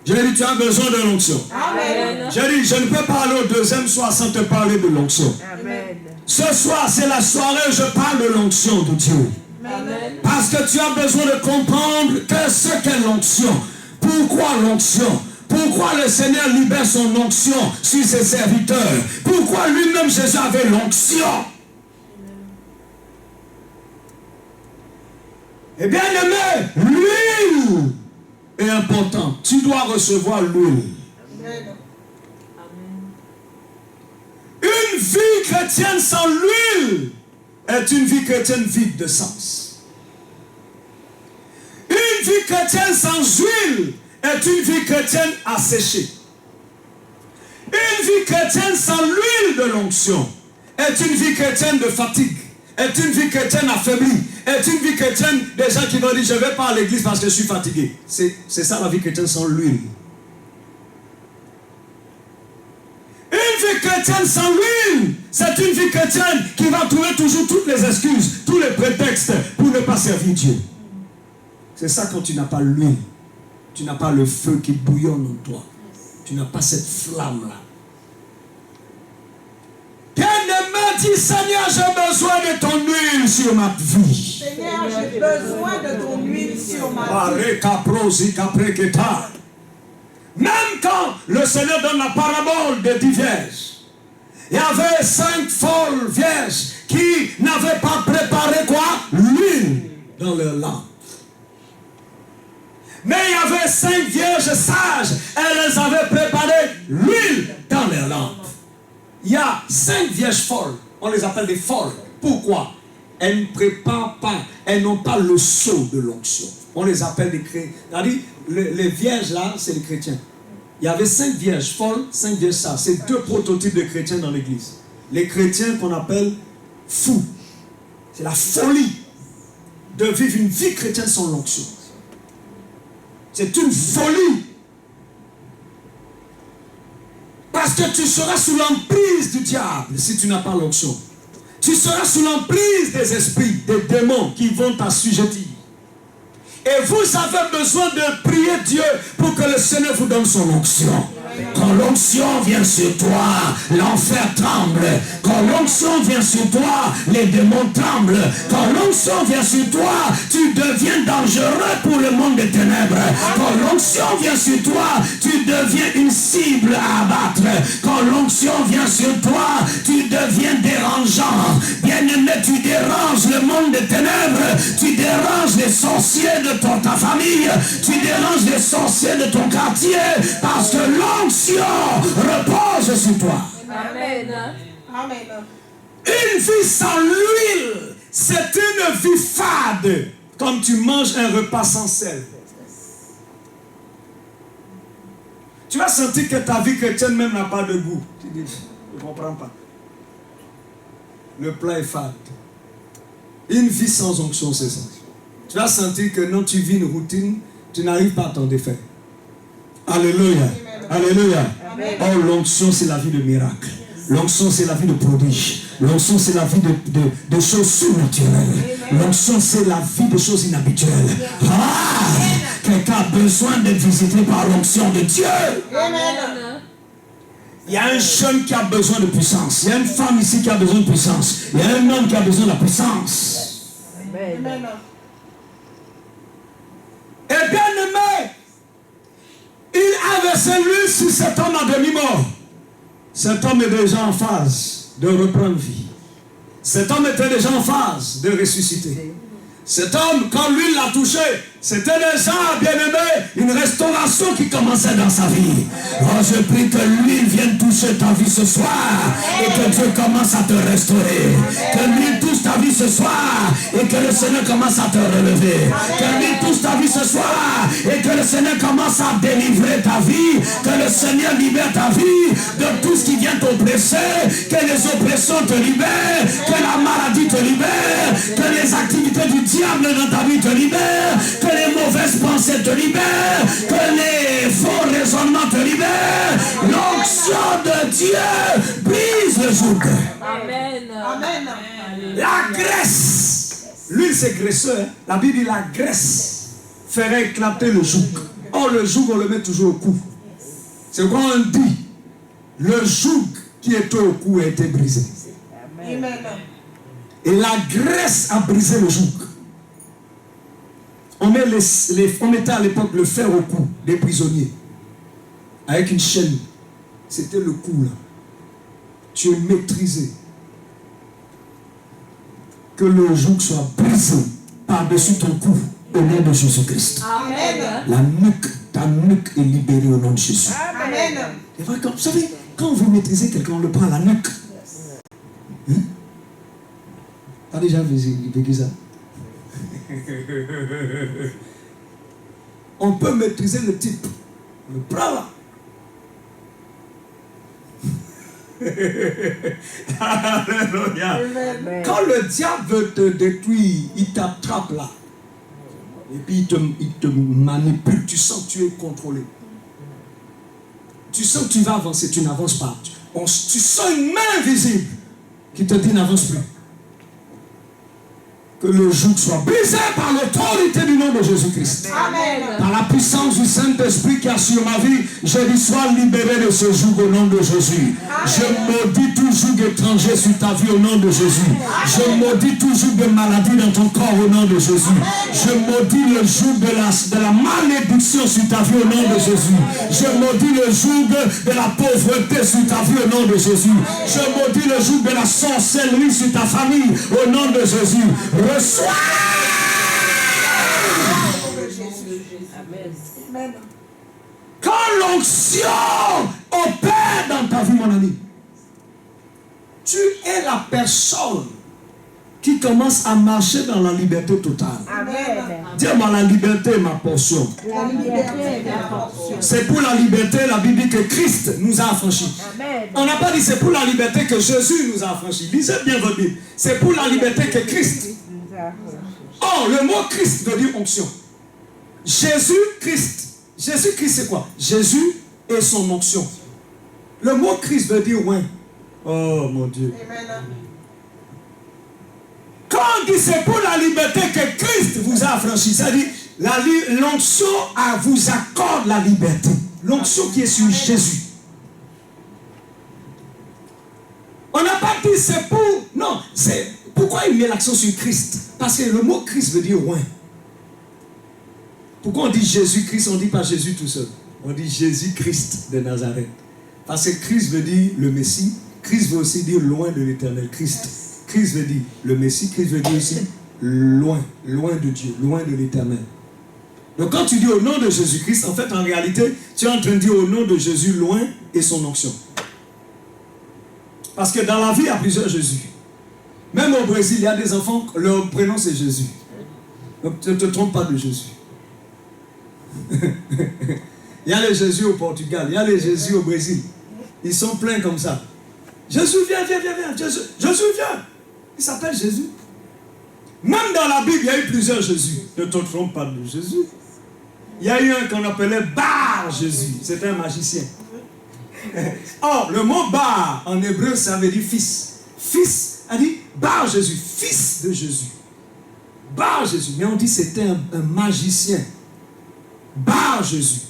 J'ai dit, tu as besoin d'une onction. Amen. J'ai dit, je ne peux pas aller au deuxième soir sans te parler de l'onction. Amen. Ce soir, c'est la soirée où je parle de l'onction de Dieu. Amen. Parce que tu as besoin de comprendre ce qu'est l'onction. Pourquoi l'onction? Pourquoi le Seigneur libère son onction sur ses serviteurs? Pourquoi lui-même Jésus avait l'onction? Eh bien aimé, l'huile est importante. Tu dois recevoir l'huile. Une vie chrétienne sans l'huile est une vie chrétienne vide de sens. Une vie chrétienne sans huile est une vie chrétienne asséchée. Une vie chrétienne sans l'huile de l'onction est une vie chrétienne de fatigue, est une vie chrétienne affaiblie, est une vie chrétienne des gens qui vont dire je ne vais pas à l'église parce que je suis fatigué. C'est ça la vie chrétienne sans l'huile. Une vie chrétienne sans l'huile, c'est une vie chrétienne qui va trouver toujours toutes les excuses, tous les prétextes pour ne pas servir Dieu. C'est ça quand tu n'as pas l'huile. Tu n'as pas le feu qui bouillonne en toi. Tu n'as pas cette flamme-là. a dit, Seigneur, j'ai besoin de ton huile sur ma vie. Seigneur, j'ai besoin de ton huile sur ma vie. Même quand le Seigneur donne la parabole des 10 vierges, il y avait 5 folles vierges qui n'avaient pas préparé quoi? L'huile dans leur lampe. Mais il y avait 5 vierges sages, elles avaient préparé l'huile dans leur lampe. Il y a 5 vierges folles, on les appelle des folles. Pourquoi? Elles ne préparent pas, elles n'ont pas le sceau de l'onction. On les appelle des chrétiens. C'est-à-dire, les vierges là, c'est les chrétiens. Il y avait 5 vierges folles, 5 vierges sages. C'est 2 prototypes de chrétiens dans l'église. Les chrétiens qu'on appelle fous. C'est la folie de vivre une vie chrétienne sans l'onction. C'est une folie. Parce que tu seras sous l'emprise du diable si tu n'as pas l'onction. Tu seras sous l'emprise des esprits, des démons qui vont t'assujettir. Et vous avez besoin de prier Dieu pour que le Seigneur vous donne son onction. Quand l'onction vient sur toi, l'enfer tremble. Quand l'onction vient sur toi, les démons tremblent. Quand l'onction vient sur toi, tu deviens dangereux pour le monde des ténèbres. Quand l'onction vient sur toi, tu deviens une cible à abattre. Quand l'onction vient sur toi, tu deviens dérangeant. Bien-aimé, tu déranges le monde des ténèbres. Tu déranges les sorciers de ta famille. Tu déranges les sorciers de ton quartier. Parce que l'onction repose sur toi. Amen. Amen. Une vie sans l'huile, c'est une vie fade. Comme tu manges un repas sans sel. Tu vas sentir que ta vie chrétienne même n'a pas de goût. Tu dis, je ne comprends pas. Le plat est fade. Une vie sans onction, c'est ça. Tu vas sentir que non, tu vis une routine, tu n'arrives pas à t'en défaire. Alléluia. Alléluia. Oh, l'onction, c'est la vie de miracle. L'onction, c'est la vie de prodige. L'onction, c'est la vie de choses surnaturelles. L'onction, c'est la vie de choses inhabituelles. Ah, quelqu'un a besoin d'être visité par l'onction de Dieu. Il y a un jeune qui a besoin de puissance. Il y a une femme ici qui a besoin de puissance. Il y a un homme qui a besoin de la puissance. Amen. Et bien aimé, il a versé l'huile sur cet homme à demi-mort. Cet homme est déjà en phase de reprendre vie. Cet homme était déjà en phase de ressusciter. Cet homme, quand l'huile l'a touché, c'était déjà, bien aimé, une restauration qui commençait dans sa vie. Oh, je prie que l'huile vienne toucher ta vie ce soir et que Dieu commence à te restaurer. Que l'huile touche ta vie ce soir et que le Seigneur commence à te relever. Que l'huile touche ta vie ce soir et que le Seigneur commence à délivrer ta vie. Que le Seigneur libère ta vie de tout ce qui vient t'oppresser. Que les oppressions te libèrent. Que la maladie te libère. Que les activités du diable dans ta vie te libèrent. Que les mauvaises pensées te libèrent. Que les faux raisonnements te libèrent. L'onction de Dieu brise le joug. Amen. Amen. La graisse. L'huile c'est graisseux. Hein? La Bible dit la graisse ferait éclater le joug. Or le joug on le met toujours au cou. C'est quoi on dit? Le joug qui était au cou a été brisé. Amen. Et la graisse a brisé le joug. On mettait à l'époque le fer au cou des prisonniers. Avec une chaîne. C'était le cou là. Tu es maîtrisé. Que le joug soit brisé par-dessus ton cou au nom de Jésus-Christ. Amen. Ta nuque est libérée au nom de Jésus. Amen. Et vrai, vous savez, quand vous maîtrisez quelqu'un, on le prend à la nuque. Hein? T'as déjà vécu ça? On peut maîtriser le type. Le prend là. Alléluia. Quand le diable veut te détruire, il t'attrape là. Et puis il te manipule. Tu sens que tu es contrôlé. Tu sens que tu vas avancer, tu n'avances pas. Tu sens une main invisible qui te dit n'avance plus. Que le joug soit brisé par l'autorité du nom de Jésus-Christ. Amen. Par la puissance du Saint-Esprit qui a sur ma vie, je dis sois libéré de ce joug au nom de Jésus. Amen. Je maudis tout joug étranger sur ta vie au nom de Jésus. Je maudis tout joug de maladie dans ton corps au nom de Jésus. Je maudis le joug de la malédiction sur ta vie au nom de Jésus. Je maudis le joug de la pauvreté sur ta vie au nom de Jésus. Je maudis le joug de la sorcellerie sur ta famille au nom de Jésus. Reçois. Amen. Quand l'onction opère dans ta vie, mon ami, tu es la personne qui commence à marcher dans la liberté totale. Amen. Dis-moi, la liberté est ma portion. La liberté est ma portion. C'est pour la liberté, la Bible dit que Christ nous a affranchis. Amen. On n'a pas dit c'est pour la liberté que Jésus nous a affranchis. Lisez bien votre Bible. C'est pour la liberté que Christ. Oh, le mot Christ veut dire onction. Jésus-Christ. Jésus-Christ c'est quoi? Jésus et son onction. Le mot Christ veut dire oint. Oh mon Dieu. Amen. Quand on dit c'est pour la liberté que Christ vous a affranchi, c'est-à-dire l'onction vous accorde la liberté. L'onction qui est sur Jésus. On n'a pas dit c'est pour... Non, c'est... Pourquoi il met l'accent sur Christ? Parce que le mot Christ veut dire oint. Pourquoi on dit Jésus-Christ, on ne dit pas Jésus tout seul? On dit Jésus-Christ de Nazareth. Parce que Christ veut dire le Messie. Christ veut aussi dire loin de l'éternel. Christ veut dire le Messie. Christ veut dire aussi loin de Dieu, loin de l'éternel. Donc quand tu dis au nom de Jésus-Christ, en fait en réalité, tu es en train de dire au nom de Jésus loin et son onction. Parce que dans la vie, il y a plusieurs Jésus. Même au Brésil, il y a des enfants, leur prénom c'est Jésus. Donc ne te trompe pas de Jésus. Il y a les Jésus au Portugal, il y a les Jésus au Brésil. Ils sont pleins comme ça. Jésus, viens. Jésus, viens. Il s'appelle Jésus. Même dans la Bible, il y a eu plusieurs Jésus. Ne te trompe pas de Jésus. Il y a eu un qu'on appelait Bar Jésus. C'était un magicien. Or, le mot Bar en hébreu, ça veut dire fils. Fils, a dit Bar Jésus, fils de Jésus. Bar Jésus. Mais on dit c'était un magicien. Bar Jésus.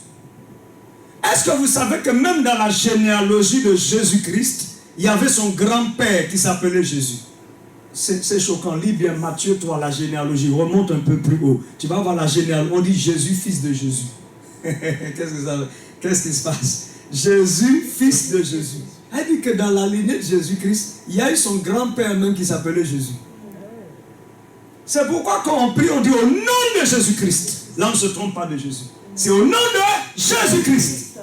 Est-ce que vous savez que même dans la généalogie de Jésus-Christ, il y avait son grand-père qui s'appelait Jésus? C'est choquant. Lis bien Matthieu 3, la généalogie. Remonte un peu plus haut. Tu vas voir la généalogie. On dit Jésus, fils de Jésus. Qu'est-ce qui se passe? Jésus, fils de Jésus. Elle dit que dans la lignée de Jésus-Christ, il y a eu son grand-père même qui s'appelait Jésus. C'est pourquoi quand on prie, on dit au nom de Jésus-Christ. Là, on ne se trompe pas de Jésus. C'est au nom de Jésus-Christ.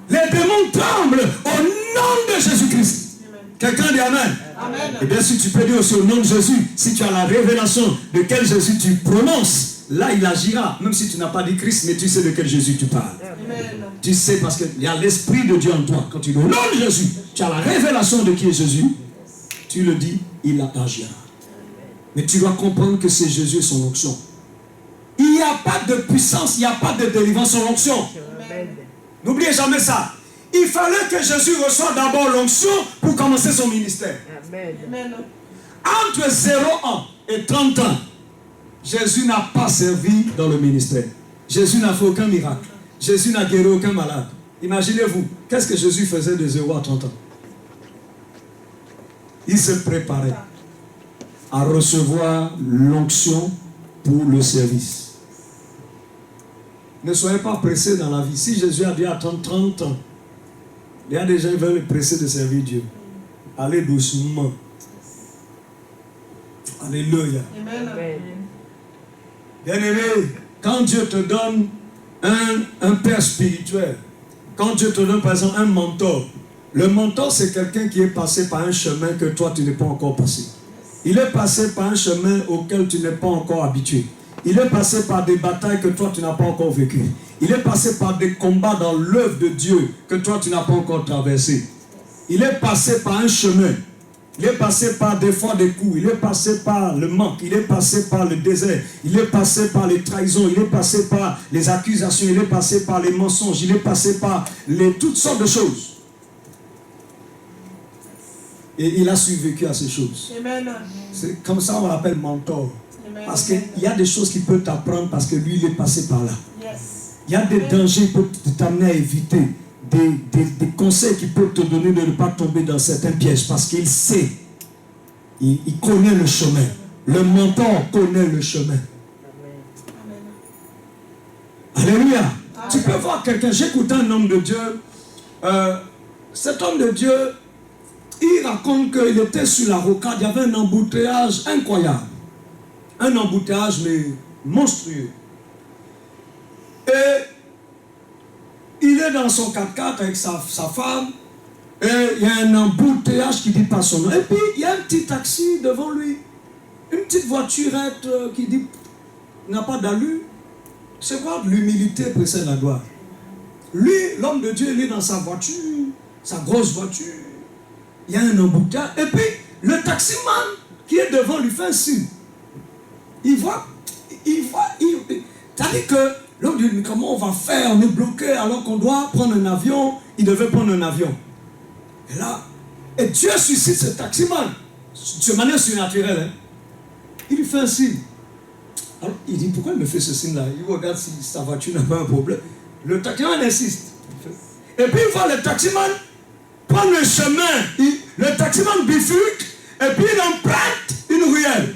Les démons tremblent au nom de Jésus-Christ. Quelqu'un dit Amen. Amen. Et bien si tu peux dire aussi au nom de Jésus, si tu as la révélation de quel Jésus tu prononces, là il agira. Même si tu n'as pas dit Christ, mais tu sais de quel Jésus tu parles. Amen. Tu sais parce qu'il y a l'Esprit de Dieu en toi. Quand tu dis au nom de Jésus, tu as la révélation de qui est Jésus. Tu le dis, il agira. Mais tu dois comprendre que c'est Jésus et son onction. Il n'y a pas de puissance, il n'y a pas de délivrance sans l'onction. N'oubliez jamais ça. Il fallait que Jésus reçoive d'abord l'onction pour commencer son ministère. Amen. Entre 0 ans et 30 ans, Jésus n'a pas servi dans le ministère. Jésus n'a fait aucun miracle. Jésus n'a guéri aucun malade. Imaginez-vous, qu'est-ce que Jésus faisait de 0 à 30 ans? Il se préparait à recevoir l'onction pour le service. Ne soyez pas pressés dans la vie. Si Jésus a dit à 30 ans, il y a des gens qui veulent être pressés de servir Dieu. Allez doucement. Alléluia. Amen. Bien-aimé, quand Dieu te donne un père spirituel, quand Dieu te donne par exemple un mentor, le mentor c'est quelqu'un qui est passé par un chemin que toi tu n'es pas encore passé. Il est passé par un chemin auquel tu n'es pas encore habitué. Il est passé par des batailles que toi tu n'as pas encore vécues. Il est passé par des combats dans l'œuvre de Dieu que toi tu n'as pas encore traversé. Il est passé par un chemin. Il est passé par des fois des coups. Il est passé par le manque. Il est passé par le désert. Il est passé par les trahisons. Il est passé par les accusations. Il est passé par les mensonges. Il est passé par toutes sortes de choses. Et il a survécu à ces choses. Amen. C'est comme ça on l'appelle mentor. Amen. Parce qu'il y a des choses qu'il peut t'apprendre parce que lui, il est passé par là. Yes. Il y a des dangers qu'il peut t'amener à éviter. Des conseils qu'il peut te donner de ne pas tomber dans certains pièges parce qu'il sait. Il connaît le chemin. Le mentor connaît le chemin. Alléluia. Amen. Tu peux voir quelqu'un. J'écoutais un homme de Dieu. Cet homme de Dieu, il raconte qu'il était sur la rocade. Il y avait un embouteillage incroyable. Un embouteillage, mais monstrueux. Et il est dans son 4x4 avec sa femme. Et il y a un embouteillage qui dit pas son nom. Et puis, il y a un petit taxi devant lui. Une petite voiturette qui dit n'a pas d'allure. C'est quoi l'humilité précède la gloire. Lui, l'homme de Dieu, il est dans sa voiture, sa grosse voiture. Il y a un embouteillage. Et puis, le taximan qui est devant lui fait un signe. Il voit. C'est-à-dire que l'homme dit, mais comment on va faire? On est bloqué alors qu'on doit prendre un avion. Il devait prendre un avion. Et là, et Dieu suscite ce taximan de manière surnaturelle. Hein. Il lui fait un signe. Alors, il dit, pourquoi il me fait ce signe-là? Il regarde si sa voiture n'a pas un problème. Le taximan insiste. Et puis il voit le taximan prendre le chemin. Le taximan bifurque et puis il emprunte une ruelle.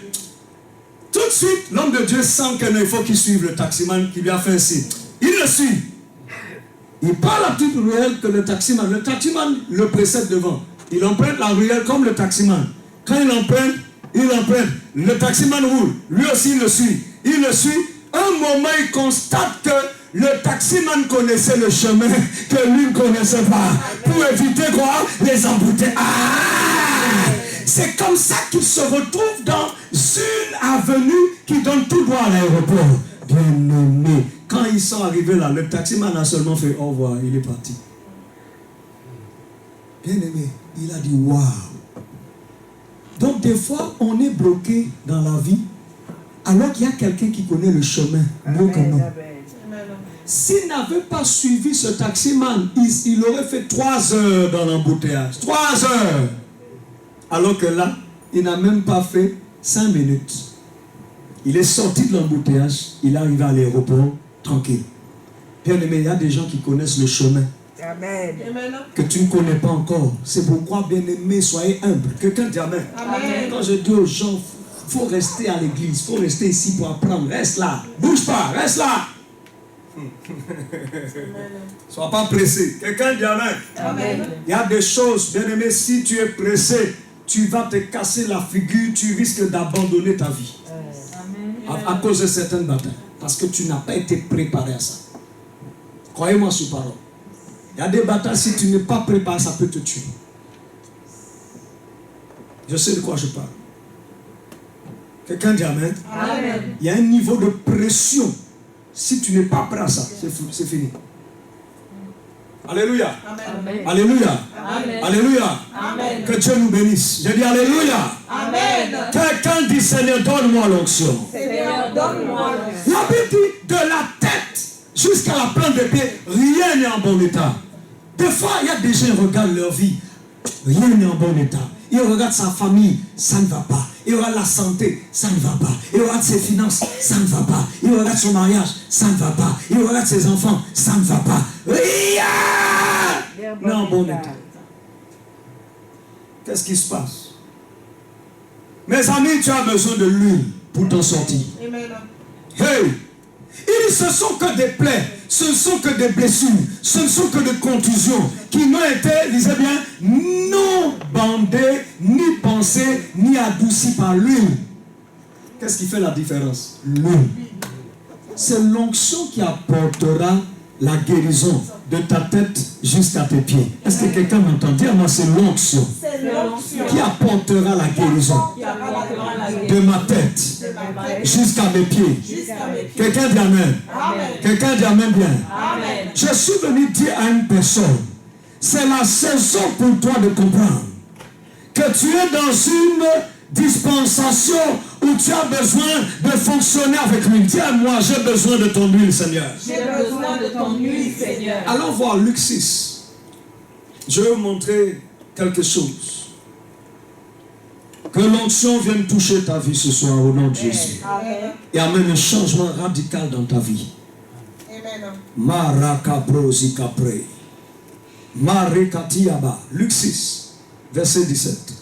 Tout de suite, l'homme de Dieu sent qu'il faut qu'il suive le taximan qui lui a fait un signe. Il le suit. Il prend la petite ruelle que le taximan le précède devant. Il emprunte la ruelle comme le taximan. Quand il emprunte, le taximan roule. Lui aussi, il le suit. Il le suit. Un moment, il constate que le taximan connaissait le chemin que lui ne connaissait pas. Pour éviter quoi? Les embouteillages. C'est comme ça qu'il se retrouve dans une avenue qui donne tout droit à l'aéroport. Bien aimé. Quand ils sont arrivés là, le taximan a seulement fait au revoir. Il est parti. Bien aimé. Il a dit waouh. Donc des fois, on est bloqué dans la vie alors qu'il y a quelqu'un qui connaît le chemin mieux que nous. S'il n'avait pas suivi ce taximan, il aurait fait 3 heures dans l'embouteillage. 3 heures. Alors que là, il n'a même pas fait 5 minutes. Il est sorti de l'embouteillage, il est arrivé à l'aéroport tranquille. Bien aimé, il y a des gens qui connaissent le chemin. Amen. Que tu ne connais pas encore. C'est pourquoi, bien aimé, soyez humble. Quelqu'un dit amen. Amen. Quand je dis aux gens, il faut rester à l'église, il faut rester ici pour apprendre. Reste là, bouge pas, reste là. Sois pas pressé. Quelqu'un dit amen. Amen. Il y a des choses, bien aimé, si tu es pressé, tu vas te casser la figure, tu risques d'abandonner ta vie. À cause de certaines batailles. Parce que tu n'as pas été préparé à ça. Croyez-moi sur parole. Il y a des batailles, si tu n'es pas préparé, ça peut te tuer. Je sais de quoi je parle. Quelqu'un dit amen. Amen. Il y a un niveau de pression. Si tu n'es pas prêt à ça, c'est fini. Alléluia. Amen. Alléluia. Amen. Alléluia. Amen. Que Dieu nous bénisse. Je dis Alléluia. Amen. Quelqu'un dit Seigneur, donne-moi l'onction. Seigneur, donne-moi l'onction. La Bible dit de la tête jusqu'à la plante des pieds, rien n'est en bon état. Des fois, il y a des gens qui regardent leur vie, rien n'est en bon état. Il regarde sa famille, ça ne va pas. Il regarde la santé, ça ne va pas. Il regarde ses finances, ça ne va pas. Il regarde son mariage, ça ne va pas. Il regarde ses enfants, ça ne va pas. Rien n'est en bon état. Qu'est-ce qui se passe? Mes amis, tu as besoin de l'huile pour t'en sortir. Amen. Hey! Ce ne sont que des plaies, ce ne sont que des blessures, ce ne sont que des contusions qui n'ont été, lisez bien, non bandées, ni pensées, ni adoucies par l'huile. Qu'est-ce qui fait la différence? L'huile. C'est l'onction qui apportera la guérison de ta tête jusqu'à tes pieds. Est-ce que quelqu'un m'entend dire? Moi, c'est l'onction qui apportera la guérison de ma tête jusqu'à mes pieds. Quelqu'un dit amen. Quelqu'un dit amen bien. Amen. Je suis venu dire à une personne, c'est la saison pour toi de comprendre que tu es dans une dispensation où tu as besoin de fonctionner avec lui. Dis-moi, j'ai besoin de ton huile, Seigneur. J'ai besoin de ton huile, Seigneur. Allons voir Luc 6. Je vais vous montrer quelque chose. Que l'onction vienne toucher ta vie ce soir au nom de Jésus. Amen. Et amène un changement radical dans ta vie. Amen. Marakabrosi kapre. Marekatiaba. Luc 6, verset 17.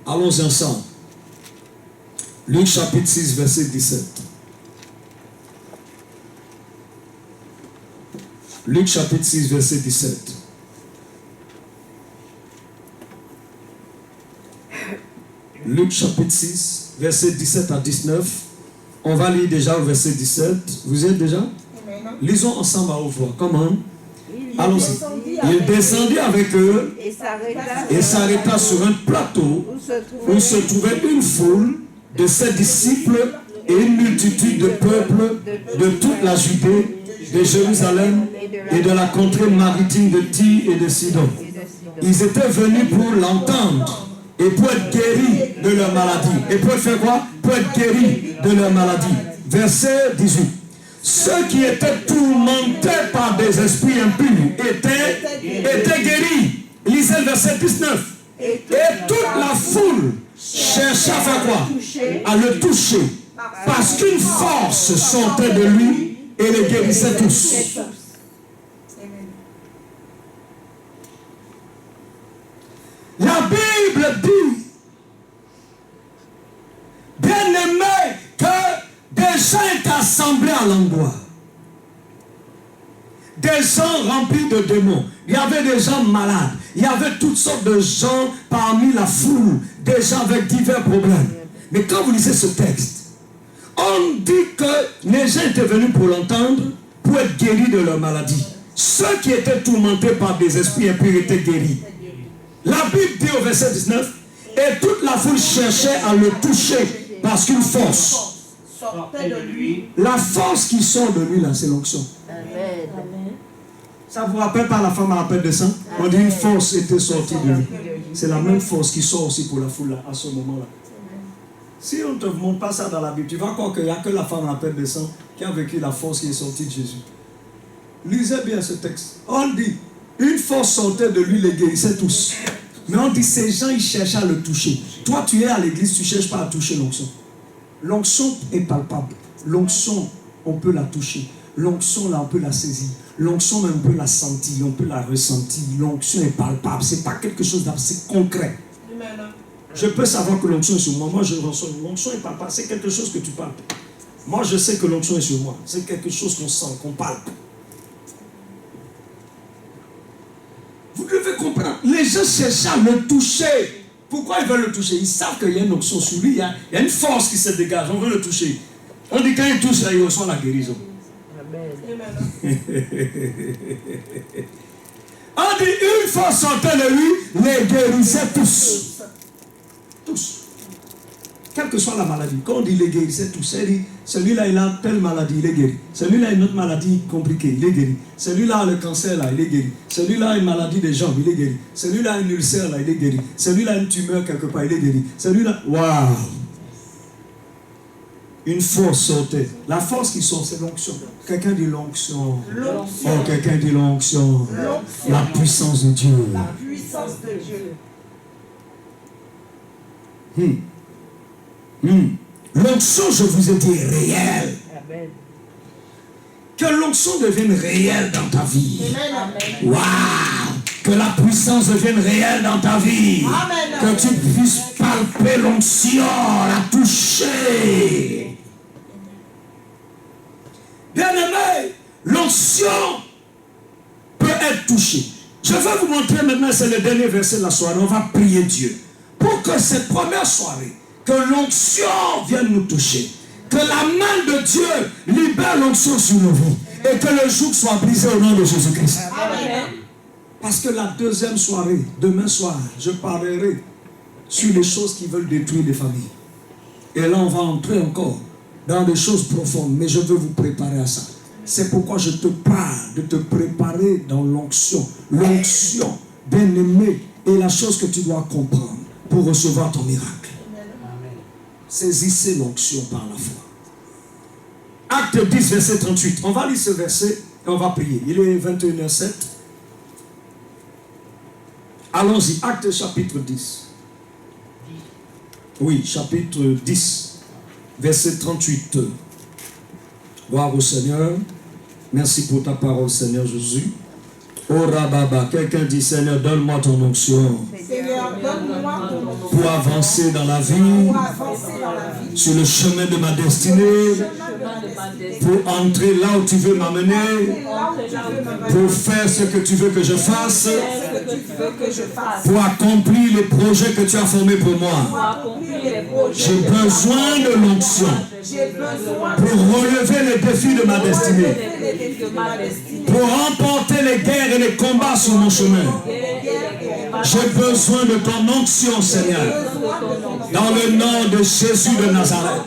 Allons ensemble. Luc chapitre 6, verset 17. Luc chapitre 6, verset 17. Luc chapitre 6, verset 17 à 19. On va lire déjà au verset 17. Vous êtes déjà? Amen. Lisons ensemble à haute voix. Comment? Allons-y. Il descendit avec eux et s'arrêta sur un plateau où se trouvait une foule de ses disciples et une multitude de peuples de toute la Judée, de Jérusalem et de la contrée maritime de Tyr et de Sidon. Ils étaient venus pour l'entendre et pour être guéris de leur maladie. Et pour faire quoi? Pour être guéris de leur maladie. Verset 18. Ceux qui étaient tourmentés par des esprits impurs étaient guéris. Lisez le verset 19. Et toute la foule cherchait à faire quoi? À le toucher. Parce qu'une force sortait de lui et les guérissait tous. La Bible dit, bien-aimé, que des gens étaient assemblés à l'endroit. Des gens remplis de démons. Il y avait des gens malades. Il y avait toutes sortes de gens parmi la foule. Des gens avec divers problèmes. Mais quand vous lisez ce texte, on dit que les gens étaient venus pour l'entendre, pour être guéris de leur maladie. Ceux qui étaient tourmentés par des esprits impurs étaient guéris. La Bible dit au verset 19, et toute la foule cherchait à le toucher parce qu'une force sortait de lui. La force qui sort de lui là, c'est l'onction. Amen. Ça vous rappelle pas la femme à la perte de sang? On dit une force était sortie de lui. C'est la même force qui sort aussi pour la foule là, à ce moment-là. Si on ne te montre pas ça dans la Bible, tu vas croire qu'il n'y a que la femme à la perte de sang qui a vécu la force qui est sortie de Jésus. Lisez bien ce texte. On dit, une force sortait de lui, les guérissait tous. Mais on dit, ces gens, ils cherchaient à le toucher. Toi, tu es à l'église, tu ne cherches pas à toucher l'onction. L'onction est palpable. L'onction, on peut la toucher. L'onction, là, on peut la saisir. L'onction, on peut la sentir, on peut la ressentir. L'onction est palpable. Ce n'est pas quelque chose d'assez concret. Je peux savoir que l'onction est sur moi. Moi, je reçois. L'onction est palpable. C'est quelque chose que tu palpes. Moi, je sais que l'onction est sur moi. C'est quelque chose qu'on sent, qu'on palpe. Vous devez comprendre. Les gens cherchent à le toucher. Pourquoi ils veulent le toucher? Ils savent qu'il y a une onction sur lui. Il y a une force qui se dégage. On veut le toucher. On dit quand il touche, là, il reçoit la guérison. Amen. On dit une force sortait de lui, les guérissait tous. Tous. Quelle que soit la maladie. Quand on dit les guérissait tous, c'est-à-dire celui-là il a telle maladie, il est guéri. Celui-là a une autre maladie compliquée, il est guéri. Celui-là a le cancer, là, il est guéri. Celui-là a une maladie des jambes, il est guéri. Celui-là a une ulcère, là, il est guéri. Celui-là a une tumeur quelque part, il est guéri. Celui-là, waouh! Une force sortait. La force qui sort, c'est l'onction. Quelqu'un dit l'onction. Oh, quelqu'un dit l'onction. La puissance de Dieu. La puissance de Dieu. L'onction, je vous ai dit, est réelle. Amen. Que l'onction devienne réelle dans ta vie. Amen. Waouh! Que la puissance devienne réelle dans ta vie. Amen. Que tu puisses palper l'onction, la toucher. Bien-aimé, l'onction peut être touchée. Je vais vous montrer maintenant, c'est le dernier verset de la soirée. On va prier Dieu pour que cette première soirée, que l'onction vienne nous toucher. Que la main de Dieu libère l'onction sur nos vies. Et que le joug soit brisé au nom de Jésus-Christ. Amen. Parce que la deuxième soirée, demain soir, je parlerai sur les choses qui veulent détruire les familles. Et là, on va entrer encore dans des choses profondes. Mais je veux vous préparer à ça. C'est pourquoi je te parle de te préparer dans l'onction. L'onction, bien-aimé, est la chose que tu dois comprendre pour recevoir ton miracle. Saisissez l'onction par la foi. Acte 10, verset 38. On va lire ce verset et on va prier. Il est 21h07. Allons-y, Acte chapitre 10. Oui, chapitre 10, verset 38. Gloire au Seigneur. Merci pour ta parole, Seigneur Jésus. Oh Rababa, quelqu'un dit, Seigneur, donne-moi ton onction. Seigneur, donne-moi ton onction. Pour avancer dans la vie, sur le chemin de ma destinée, pour entrer là où tu veux m'amener, pour faire ce que tu veux que je fasse, pour accomplir les projets que tu as formés pour moi. J'ai besoin de l'onction pour relever les défis de ma destinée, pour remporter les guerres et les combats sur mon chemin. J'ai besoin de ton onction, Seigneur, dans le nom de Jésus de Nazareth.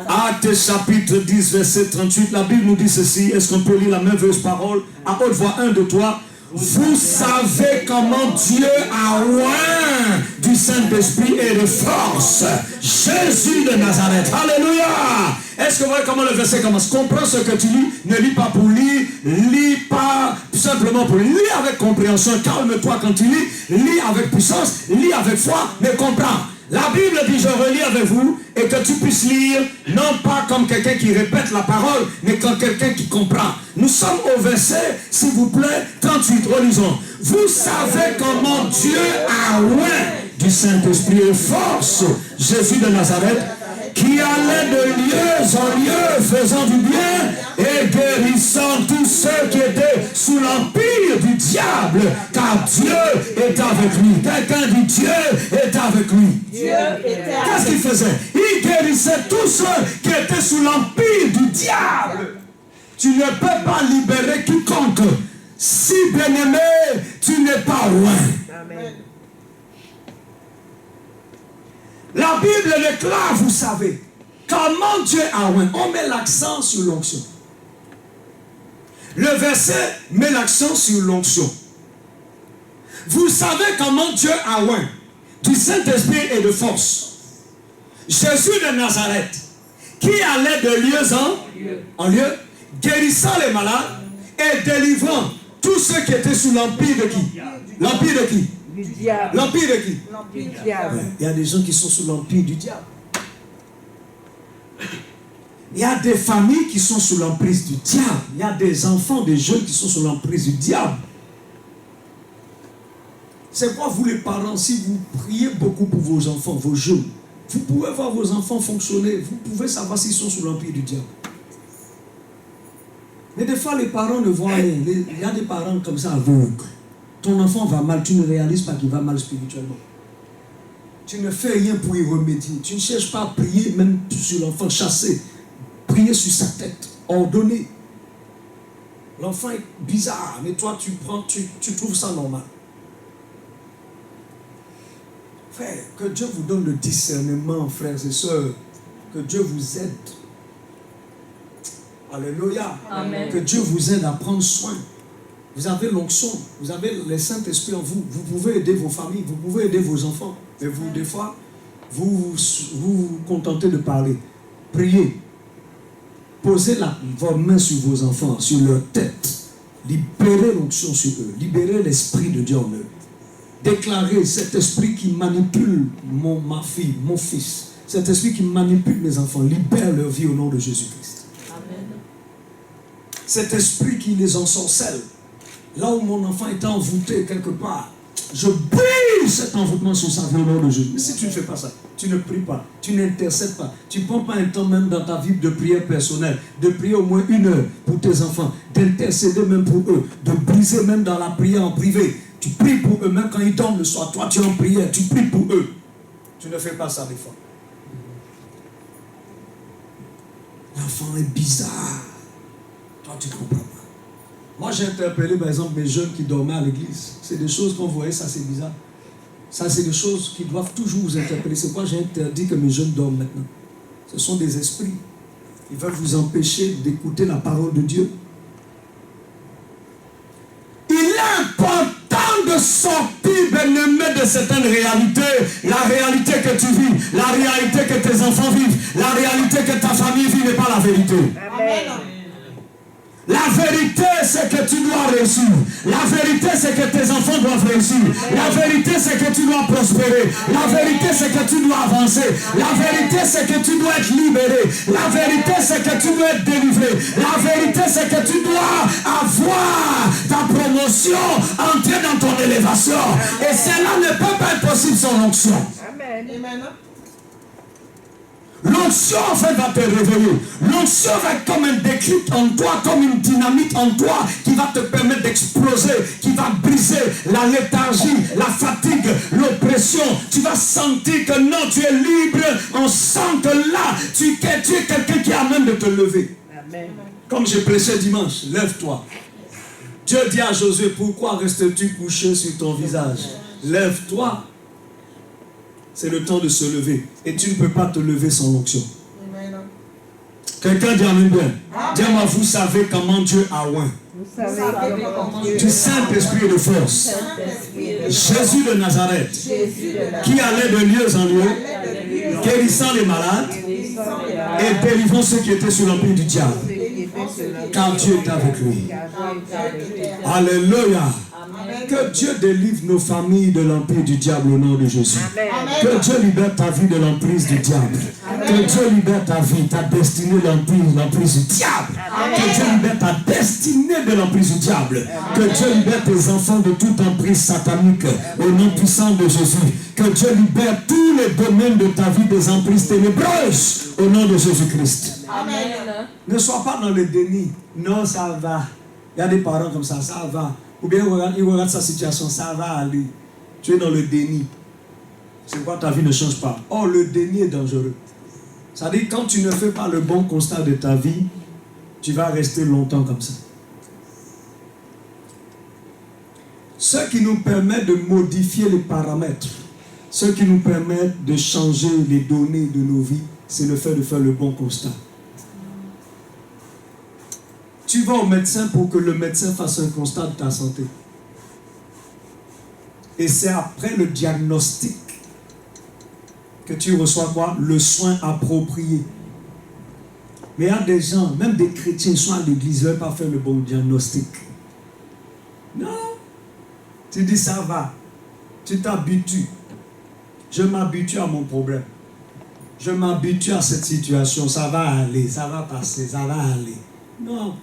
Actes chapitre 10, verset 38, la Bible nous dit ceci. Est-ce qu'on peut lire la merveilleuse parole à haute voix, 1, 2, 3? Vous savez comment Dieu a oint du Saint-Esprit et de force Jésus de Nazareth. Alléluia. Est-ce que vous voyez comment le verset commence? Comprends ce que tu lis. Ne lis pas pour lire. Lis pas simplement pour lire. Lis avec compréhension. Calme-toi quand tu lis. Lis avec puissance. Lis avec foi. Mais comprends. La Bible dit, je relis avec vous, et que tu puisses lire, non pas comme quelqu'un qui répète la parole, mais comme quelqu'un qui comprend. Nous sommes au verset, s'il vous plaît, 38, relisons. Vous savez comment Dieu a oint du Saint-Esprit et force Jésus de Nazareth, qui allait de lieu en lieu, faisant du bien et guérissant tous ceux qui étaient sous l'empire du diable, car Dieu est avec lui. Quelqu'un dit, Dieu est avec lui. Qu'est-ce qu'il faisait? Il guérissait tous ceux qui étaient sous l'empire du diable. Tu ne peux pas libérer quiconque. Si bien-aimé, tu n'es pas loin. Amen. La Bible déclare, vous savez, comment Dieu a oint. On met l'accent sur l'onction. Le verset met l'accent sur l'onction. Vous savez comment Dieu a oint du Saint-Esprit et de force Jésus de Nazareth, qui allait de lieu en lieu, guérissant les malades et délivrant tous ceux qui étaient sous l'empire de qui? L'empire de qui? Du diable. L'empire de qui? L'empire du diable. Il y a des gens qui sont sous l'empire du diable. Il y a des familles qui sont sous l'emprise du diable. Il y a des enfants, des jeunes qui sont sous l'emprise du diable. C'est quoi vous les parents, si vous priez beaucoup pour vos enfants, vos jeunes, vous pouvez voir vos enfants fonctionner, vous pouvez savoir s'ils sont sous l'empire du diable. Mais des fois les parents ne voient rien. Il y a des parents comme ça aveugles. Ton enfant va mal, tu ne réalises pas qu'il va mal spirituellement. Tu ne fais rien pour y remédier. Tu ne cherches pas à prier même sur l'enfant, chasser. Prier sur sa tête, ordonner. L'enfant est bizarre, mais toi tu trouves ça normal. Frère, que Dieu vous donne le discernement, frères et sœurs. Que Dieu vous aide. Alléluia. Amen. Que Dieu vous aide à prendre soin. Vous avez l'onction, vous avez le Saint-Esprit en vous. Vous pouvez aider vos familles, vous pouvez aider vos enfants. Mais vous, des fois, vous vous contentez de parler. Priez. Posez vos mains sur vos enfants, sur leur tête. Libérez l'onction sur eux. Libérez l'Esprit de Dieu en eux. Déclarez cet esprit qui manipule ma fille, mon fils. Cet esprit qui manipule mes enfants. Libère leur vie au nom de Jésus-Christ. Amen. Cet esprit qui les ensorcelle. Là où mon enfant est envoûté quelque part, je brise cet envoûtement sur sa vie au nom de Jésus. Mais si tu ne fais pas ça, tu ne pries pas, tu n'intercèdes pas, tu ne prends pas un temps même dans ta vie de prière personnelle, de prier au moins 1 heure pour tes enfants, d'intercéder même pour eux, de briser même dans la prière en privé. Tu pries pour eux, même quand ils dorment le soir, toi tu es en prière, tu pries pour eux. Tu ne fais pas ça des fois. L'enfant est bizarre. Toi tu ne comprends pas. Moi, j'ai interpellé, par exemple, mes jeunes qui dormaient à l'église. C'est des choses qu'on voyait, ça c'est bizarre. Ça, c'est des choses qui doivent toujours vous interpeller. C'est pourquoi j'ai interdit que mes jeunes dorment maintenant. Ce sont des esprits. Ils veulent vous empêcher d'écouter la parole de Dieu. Il est important de sortir, bien-aimé, de certaines réalités. La réalité que tu vis, la réalité que tes enfants vivent, la réalité que ta famille vit n'est pas la vérité. Amen. La vérité, c'est que tu dois réussir. La vérité, c'est que tes enfants doivent réussir. La vérité, c'est que tu dois prospérer. La vérité, c'est que tu dois avancer. La vérité, c'est que tu dois être libéré. La vérité, c'est que tu dois être délivré. La vérité, c'est que tu dois avoir ta promotion, entrer dans ton élévation. Et cela ne peut pas être possible sans l'onction. Amen. Amen. L'onction en fait va te réveiller. L'onction va être comme un déclic en toi, comme une dynamite en toi qui va te permettre d'exploser, qui va briser la léthargie, la fatigue, l'oppression. Tu vas sentir que non, tu es libre. On sent que là, tu es quelqu'un qui a même de te lever. Amen. Comme j'ai prêché dimanche, lève-toi. Dieu dit à Josué, pourquoi restes-tu couché sur ton visage? Lève-toi. C'est le temps de se lever. Et tu ne peux pas te lever sans l'onction. Quelqu'un dit amen bien. Dis-moi, vous savez comment Dieu a oint. Du Saint-Esprit et de force. Jésus de Nazareth, qui allait de lieu en lieu, guérissant les malades et délivrant ceux qui étaient sous l'empire du diable. Car Dieu est avec lui. Alléluia. Que Dieu délivre nos familles de l'empire du diable au nom de Jésus. Que Dieu libère ta vie de l'emprise du diable. Que Dieu libère ta vie, ta destinée de l'emprise du diable. Que Dieu libère ta destinée de l'emprise du diable. Que Dieu libère tes enfants de toute emprise satanique au nom puissant de Jésus. Que Dieu libère tous les domaines de ta vie des emprises ténébreuses au nom de Jésus-Christ. Amen. Ne sois pas dans le déni. Non, ça va. Il y a des parents comme ça va. Ou bien ils regardent sa situation, ça va aller. Tu es dans le déni. C'est quoi, ta vie ne change pas. Oh, le déni est dangereux. Ça veut dire quand tu ne fais pas le bon constat de ta vie, tu vas rester longtemps comme ça. Ce qui nous permet de modifier les paramètres, ce qui nous permet de changer les données de nos vies, c'est le fait de faire le bon constat. Tu vas au médecin pour que le médecin fasse un constat de ta santé. Et c'est après le diagnostic que tu reçois quoi? Le soin approprié. Mais il y a des gens, même des chrétiens, ils sont à l'église, ils ne veulent pas faire le bon diagnostic. Non. Tu dis ça va. Tu t'habitues. Je m'habitue à mon problème. Je m'habitue à cette situation. Ça va aller, ça va passer, ça va aller. Non.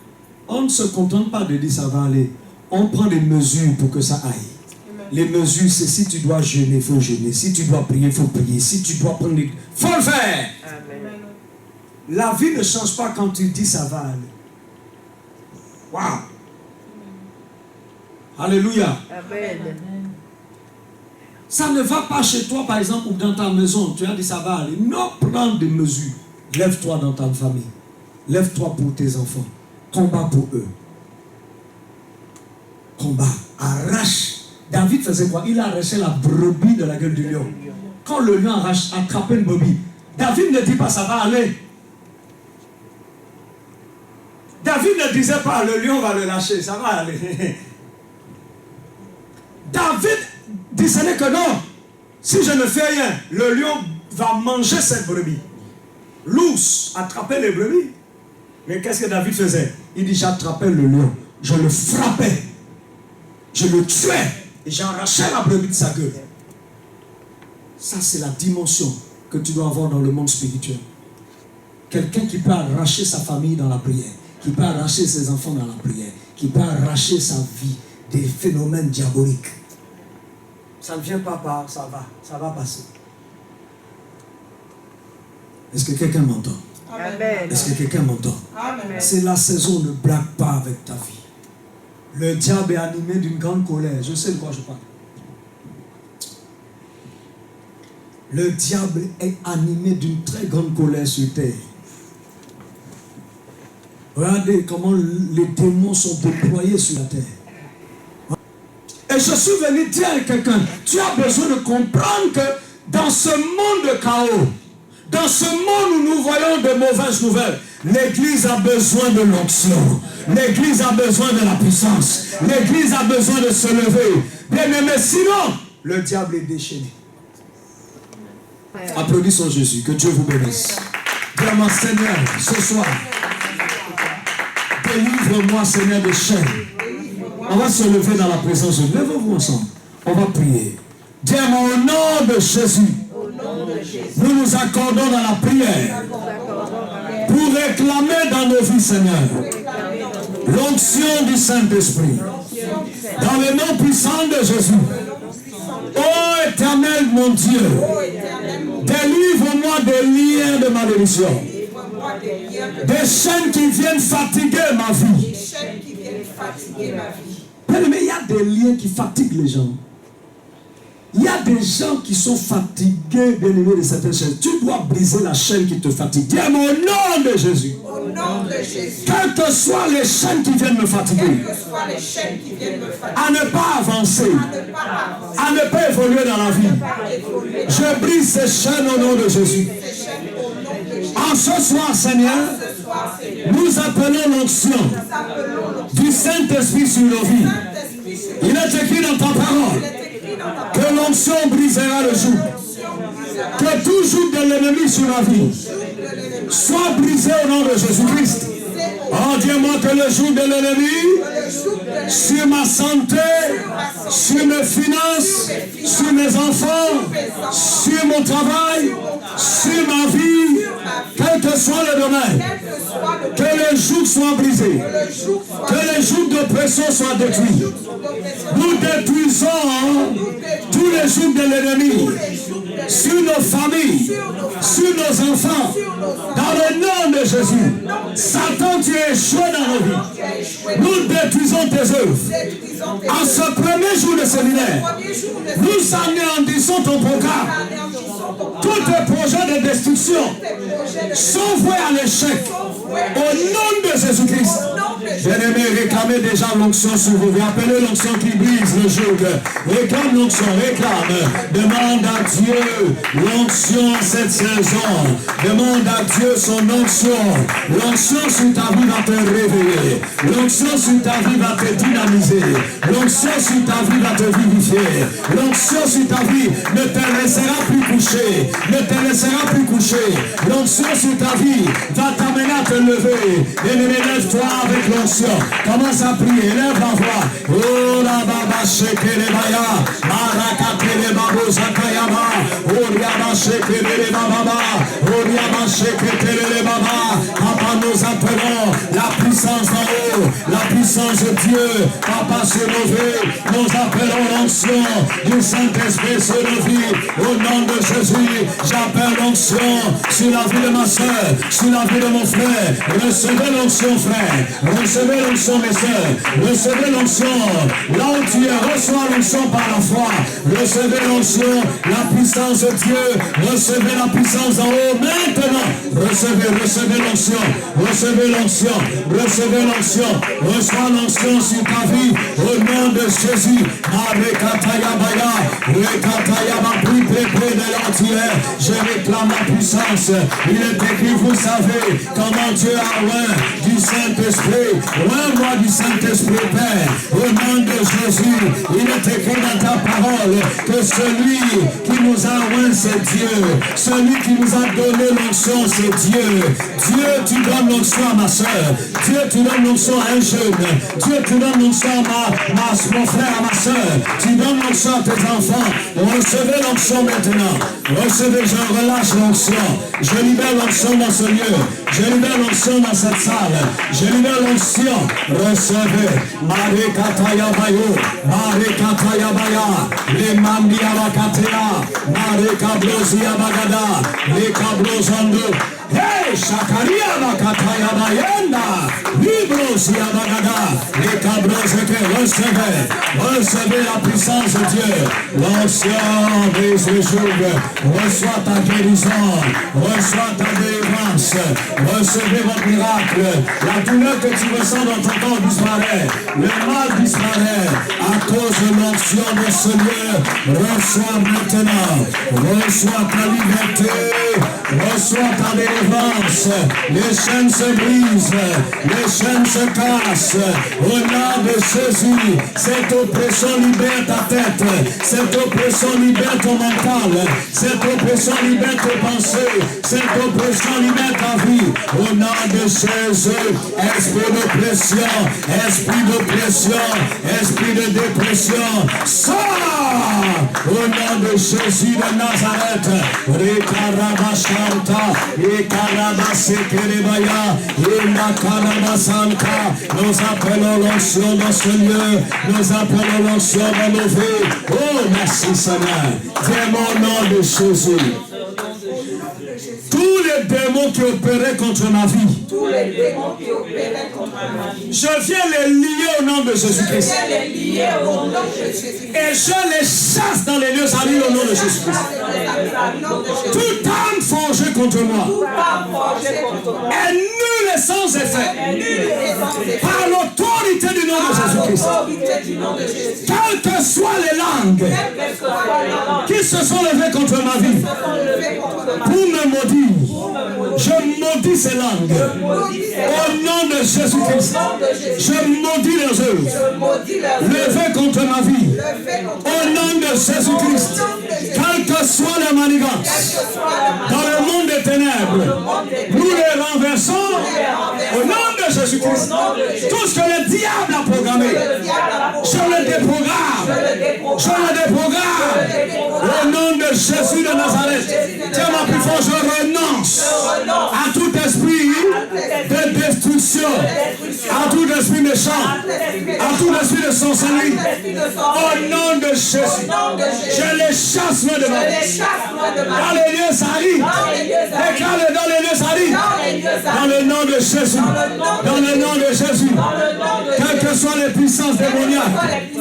On ne se contente pas de dire ça va aller. On prend des mesures pour que ça aille. Amen. Les mesures, c'est si tu dois jeûner, il faut jeûner. Si tu dois prier, il faut prier. Si tu dois prendre... Il faut le faire. Amen. La vie ne change pas quand tu dis ça va aller. Waouh. Alléluia. Amen. Ça ne va pas chez toi, par exemple, ou dans ta maison. Tu as dit ça va aller. Non, prends des mesures. Lève-toi dans ta famille. Lève-toi pour tes enfants. Combat pour eux. Combat. Arrache. David faisait quoi? Il arrachait la brebis de la gueule du lion. Quand le lion attrapait une brebis, David ne dit pas ça va aller. David ne disait pas le lion va le lâcher, ça va aller. David disait que non, si je ne fais rien, le lion va manger cette brebis. L'ours attrapait les brebis. Mais qu'est-ce que David faisait? Il dit j'attrapais le lion, je le frappais, je le tuais et j'arrachais la brebis de sa gueule. Ça c'est la dimension que tu dois avoir dans le monde spirituel. Quelqu'un qui peut arracher sa famille dans la prière, qui peut arracher ses enfants dans la prière, qui peut arracher sa vie des phénomènes diaboliques. Ça ne vient pas par ça va passer. Est-ce que quelqu'un m'entend? Amen. Est-ce que quelqu'un m'entend? C'est la saison, ne blague pas avec ta vie. Le diable est animé d'une grande colère. Je sais de quoi je parle. Le diable est animé d'une très grande colère sur terre. Regardez comment les démons sont déployés sur la terre. Et je suis venu dire à quelqu'un, tu as besoin de comprendre que dans ce monde de chaos, dans ce monde où nous voyons de mauvaises nouvelles, l'Église a besoin de l'onction. L'Église a besoin de la puissance. L'Église a besoin de se lever. Bien aimé, sinon, le diable est déchaîné. Applaudissons Jésus. Que Dieu vous bénisse. Dis-moi, Seigneur, ce soir, délivre-moi, Seigneur, des chaînes. On va se lever dans la présence de Dieu. Levez-vous ensemble. On va prier. Dis-moi au nom de Jésus. Nous nous accordons dans la prière pour réclamer dans nos vies, Seigneur, l'onction du Saint-Esprit. Dans le nom puissant de Jésus. Ô Éternel, mon Dieu, délivre-moi des liens de malédiction. Des chaînes qui viennent fatiguer ma vie. Mais il y a des liens qui fatiguent les gens. Il y a des gens qui sont fatigués, bien-aimés, de certaines chaînes. Tu dois briser la chaîne qui te fatigue. Dis au nom de Jésus. Au nom de Jésus. Quelles que soient les chaînes qui viennent me fatiguer. Quelles que soient les chaînes qui viennent me fatiguer. À ne pas avancer. À ne pas évoluer dans la vie. Je brise ces chaînes au nom de Jésus. En ce soir, Seigneur, nous appelons l'onction du Saint-Esprit sur nos vies. Il est écrit dans ta parole que l'onction brisera le joug. Que tout joug de l'ennemi sur ma vie soit brisé au nom de Jésus-Christ. Oh, dis-moi que le joug de l'ennemi sur ma santé, sur mes finances, sur mes enfants, sur mon travail, sur ma vie, quel que soit le domaine, que le joug soit brisé, que les jougs d'oppression soient détruits. Nous détruisons tous les jougs de l'ennemi sur nos familles, sur nos enfants, dans le nom de Jésus. Satan, tu es échoué dans nos vies. Nous détruisons tes œuvres. En ce premier jour de séminaire, nous anéantissons ton programme. Tous tes projets de destruction sont voués à l'échec. Au nom de Jésus-Christ. Bien-aimés, réclamez déjà l'onction sur vos vies. Appelez l'onction qui brise le joug. Réclame l'onction, réclame. Demande à Dieu l'onction cette saison. Demande à Dieu son onction. L'onction sur ta vie va te réveiller. L'onction sur ta vie va te dynamiser. L'onction sur ta vie va te vivifier. L'onction sur ta vie ne te laissera plus coucher. Ne te laissera plus coucher. L'onction sur ta vie va t'amener à te lever. Et lève-toi avec l'onction. Commence à prier. Lève la voix. Oh la baba shekele baya. Marakatele babo zakayama. Oh yama shekele baba. Oh yama shekele baba. Papa, nous appelons la puissance en haut. La puissance de Dieu. Papa, sur nos vies. Nous appelons l'onction du Saint-Esprit sur nos vies. Au nom de Jésus, j'appelle l'onction sur la vie de ma soeur, sur la vie de mon frère. Recevez l'onction, frère. Recevez l'onction, mes soeurs. Recevez l'onction. Là où tu es, reçois l'onction par la foi. Recevez l'onction, la puissance de Dieu. Recevez la puissance en haut. Maintenant, recevez l'onction. Recevez l'onction. Recevez l'onction. Reçois l'onction sur ta vie. Au nom de Jésus. Près de l'entière. Je réclame la puissance. Il est écrit, vous savez comment Dieu a loin du Saint-Esprit. Loin-moi du Saint-Esprit, Père. Au nom de Jésus, il est écrit dans ta parole que celui qui nous a loin, c'est Dieu. Celui qui nous a donné l'onction, c'est Dieu. Dieu, tu donnes l'onction à ma soeur. Dieu, tu donnes l'onction à un jeune. Dieu, tu donnes l'onction à mon frère, à ma soeur. Tu donnes l'onction à tes enfants. Recevez l'onction maintenant. Recevez, je relâche l'onction. Je libère l'onction dans ce lieu. Je libère l'onction dans cette salle. Je libère l'onction. Recevez. Mare kataya bayo. Mare kataya baya. Les mandia bakatea. Mare kablosia bagada. Les kablosando. Hey, Shakaria bakataya bayenda. Librosia bagada. Les kabloseke. Recevez la puissance de Dieu. L'onction brise le joug. Reçois ta guérison. Reçois ta délivrance. Recevez votre miracle. La douleur que tu ressens dans ton corps disparaît. Le mal disparaît. À cause de l'onction de ce lieu. Reçois maintenant. Reçois ta liberté. Reçois ta délivrance. Les chaînes se brisent. Les chaînes se cassent. Au nom de Jésus, cette oppression libère ta tête. Cette oppression libère ton mental. Cette oppression libère tes pensées. Cette oppression libère ta vie. Au nom de Jésus, esprit d'oppression, esprit d'oppression, esprit de dépression, sors au nom de Jésus de Nazareth. Rekarabashanta, Ekarabasekerebaya, Emakarabasanta. Nous appelons l'onction dans ce lieu. Nous appelons l'onction dans nos vies. Oh, merci Seigneur. Viens au nom de Jésus. Tous les démons qui opéraient contre ma vie, je viens les lier au nom de Jésus-Christ. Et je les chasse dans les lieux salis au nom de Jésus-Christ. Toute âme forgée contre moi est nulle et sans effet par l'autorité du nom de Jésus-Christ. Quelles que soient les langues qui se sont levées contre ma vie pour me maudire, je maudis ces langues au nom de Jésus-Christ. Je maudis leurs œuvres levées contre ma vie au nom de Jésus-Christ. Quelle que soit la manigance dans le monde des ténèbres, nous les renversons au nom de Jésus-Christ. Tout ce que le diable a programmé, je le déprogramme. Je le déprogramme au nom de Jésus de Nazareth. Tiens ma plus fort, je renonce à tout esprit de destruction, à tout esprit méchant, à tout esprit de sorcellerie. Au nom de Jésus, je les chasse loin de moi. Dans les lieux salis, déclare dans les lieux salis. Dans le nom de Jésus, dans le nom de Jésus, quelles que soient les puissances démoniaques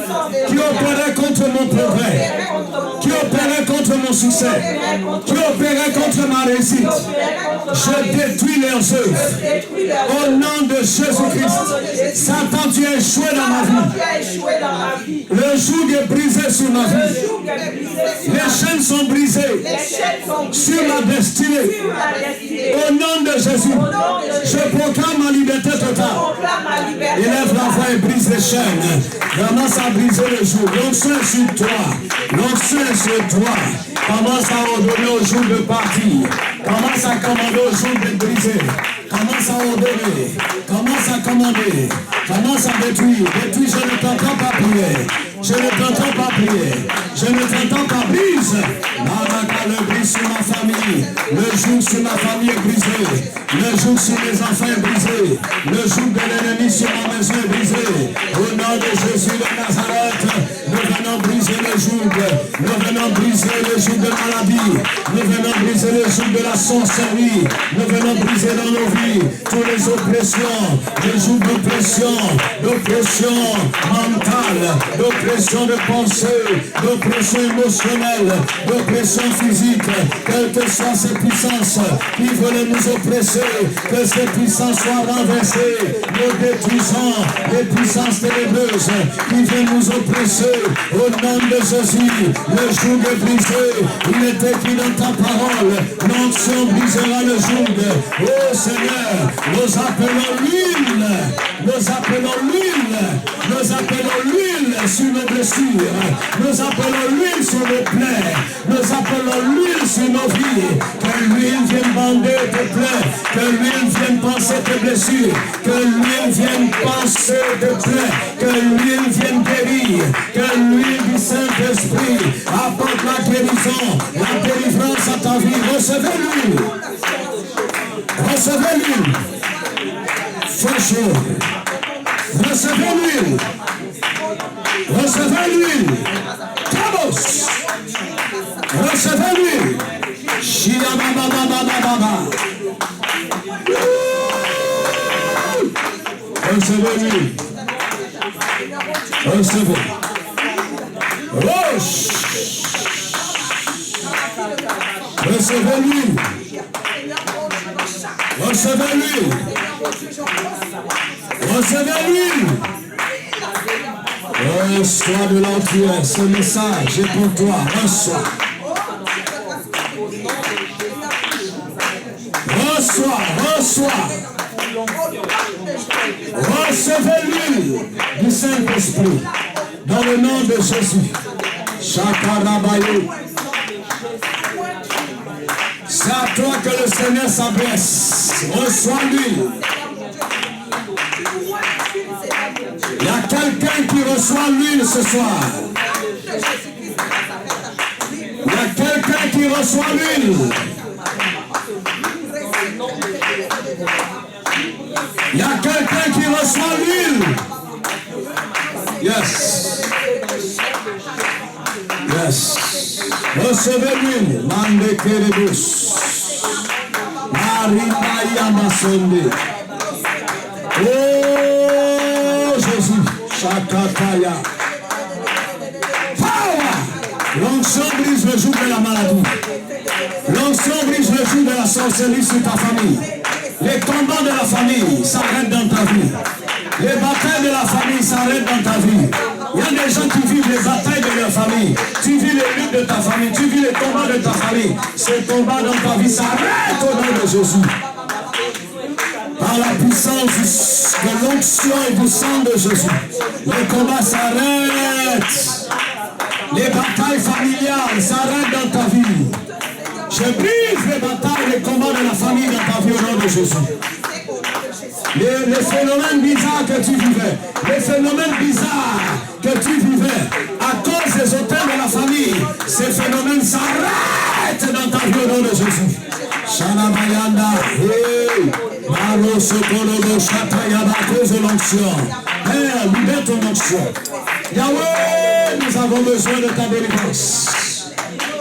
qui opéraient contre mon progrès, qui opéraient contre mon succès, qui opéraient contre ma réussite, je détruis leurs œuvres. Au nom de Jésus-Christ, Satan, tu es échoué dans ma vie. Le joug est brisé sur ma vie. Les chaînes sont brisées sur ma destinée. Au nom de Jésus, je proclame ma liberté totale. Élève la voix et brise les chaînes. Commence à briser le joug. L'onction est sur toi. L'onction est sur toi. Commence à ordonner au jour de partir. Commence à commander au jour de briser. Commence à ordonner. Commence à commander. Commence à détruire. Détruire, je ne t'entends pas prier. Je ne t'entends pas prier. Je ne t'entends pas brise. Le brise sur ma famille. Le joug sur ma famille est brisé. Le joug sur mes enfants est brisé. Le joug de l'ennemi sur ma maison est brisé. Au nom de Jésus de Nazareth, nous venons briser le joug. Nous venons briser le joug de maladie. Nous venons briser le joug de la sorcellerie. Nous venons briser dans nos vies toutes les oppressions. Les jougs d'oppression mentale, d'oppression de pensée, d'oppression émotionnelle, d'oppression physique, quelles que soient ces puissances qui veulent nous oppresser, que ces puissances soient renversées. Nous détruisons les puissances ténébreuses qui viennent nous oppresser. Au nom de Jésus, le joug est brisé. Il est écrit dans ta parole, l'onction brisera le joug. Oh Seigneur, nous appelons l'huile, nous appelons l'huile, nous appelons l'huile sur nos blessures, nous appelons l'huile sur nos plaies, nous appelons l'huile sur nos vies. Que l'huile vienne bander tes plaies, que l'huile vienne penser tes blessures, que l'huile vienne penser tes plaies, que l'huile vienne guérir, que l'huile du Saint-Esprit apporte la guérison, la délivrance à ta vie. Recevez l'huile, recevez l'huile, fraîcheur, recevez l'huile, recevez l'huile, Cabos, recevez l'huile, recevez l'huile, recevez, roche, recevez l'huile, recevez l'huile, recevez l'huile. Reçois de l'entier, ce message est pour toi, reçois. reçois. Recevez l'huile du Saint-Esprit. Dans le nom de Jésus. Chakarabayo. C'est à toi que le Seigneur s'adresse. Reçois l'huile. Il y a quelqu'un qui reçoit l'huile ce soir. Il y a quelqu'un qui reçoit l'huile. Il y a quelqu'un qui reçoit l'huile. Yes. Yes. Recevez l'huile. Mande kerebus. Marimaya masonde. Oh Jésus. Shakataya. Power. L'onction brise le joug de la maladie. L'onction brise le joug de la sorcellerie sur ta famille. Les combats de la famille s'arrêtent dans ta vie. Les batailles de la famille s'arrêtent dans ta vie. Il y a des gens qui vivent les batailles de leur famille. Tu vis les luttes de ta famille. Tu vis les combats de ta famille. Ces combats dans ta vie s'arrêtent au nom de Jésus. Par la puissance de l'onction et du sang de Jésus. Les combats s'arrêtent. Les batailles familiales s'arrêtent dans ta vie. Je brise les batailles, les combats de la famille dans ta vie au nom de Jésus. Les phénomènes bizarres que tu vivais, les phénomènes bizarres que tu vivais à cause des hôtels de la famille, ces phénomènes s'arrêtent dans ta vie au nom de Jésus. Shanabayanda, hey, Maro Sokolodo, Shatayaba, à cause de l'onction. Père, libère ton onction. Yahweh, nous avons besoin de ta délivrance.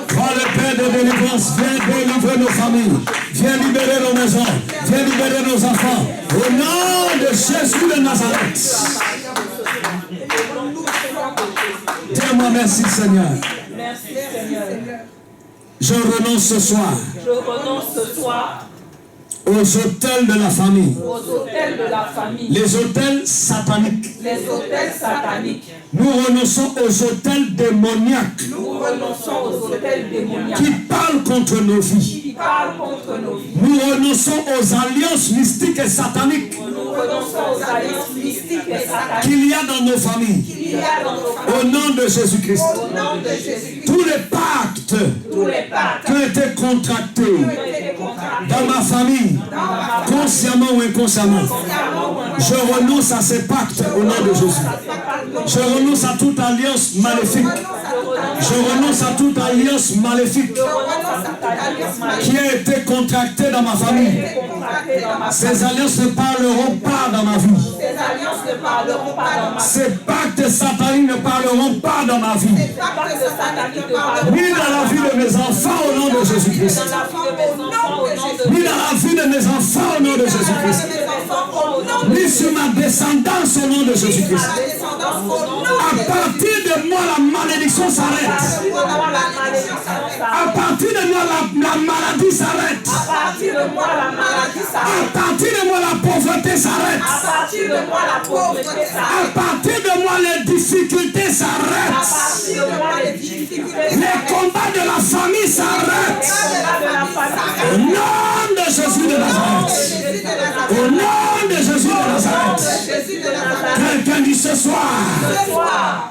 Toi le Père de délivrance, viens délivrer nos familles, viens libérer nos maisons, viens libérer nos enfants. Au nom de Jésus de Nazareth. Dis-moi merci Seigneur. Merci Seigneur. Je renonce ce soir. Je renonce ce soir aux hôtels de la famille. Aux hôtels de la famille. Les hôtels sataniques. Les hôtels sataniques. Nous renonçons aux hôtels démoniaques. Nous renonçons aux hôtels démoniaques. Qui parlent contre nos vies. Qui parlent contre nos vies. Nous renonçons aux alliances mystiques et sataniques. Nous renonçons aux alliances mystiques et sataniques. Qu'il y a dans nos familles. Qu'il y a dans nos familles. Au nom de Jésus-Christ. Au nom de Jésus-Christ. Tous les pactes. Tous les pactes. Qui ont été contractés. Dans ma famille. Consciemment ou inconsciemment. Je renonce à ces pactes au nom de Jésus. Je renonce à toute alliance maléfique. Je renonce à toute alliance maléfique qui a été contractée dans ma famille. Ces alliances ne parleront pas dans ma vie. Ces pactes sataniques ne parleront pas dans ma vie. Ni dans la vie de mes enfants au nom de Jésus-Christ. Ni dans la vie de mes enfants au nom de Jésus-Christ. Ni sur ma descendance au nom de Jésus-Christ. À partir de moi, la malédiction s'arrête. À partir de moi, la maladie s'arrête. À partir de moi, la pauvreté s'arrête. À partir de moi, les difficultés s'arrêtent. Les combats de la famille s'arrêtent. Au nom de Jésus de Nazareth. Au nom de Jésus de Nazareth. Quelqu'un dit ce soir,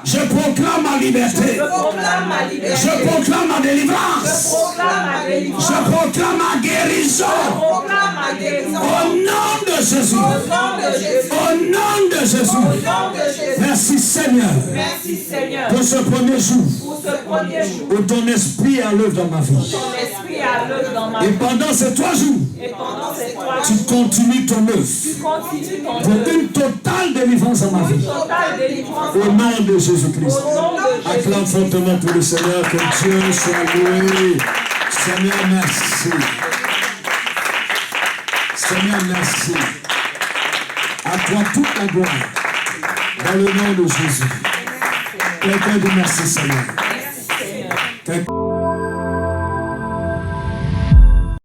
je proclame ma liberté. Je proclame ma délivrance. Je proclame ma guérison. Au nom de Jésus. Au nom de Jésus. Merci Seigneur. Pour ce premier jour. Où ton esprit est à l'œuvre dans ma vie. Et pendant ces 3 jours, tu continues ton œuvre. Pour une totale délivrance dans ma vie. Au nom de Jésus-Christ. Acclame fortement pour le Seigneur. Que Dieu soit loué. Seigneur, merci. Seigneur, merci. À toi toute la gloire. Dans le nom de Jésus. Quelqu'un dit merci, Seigneur.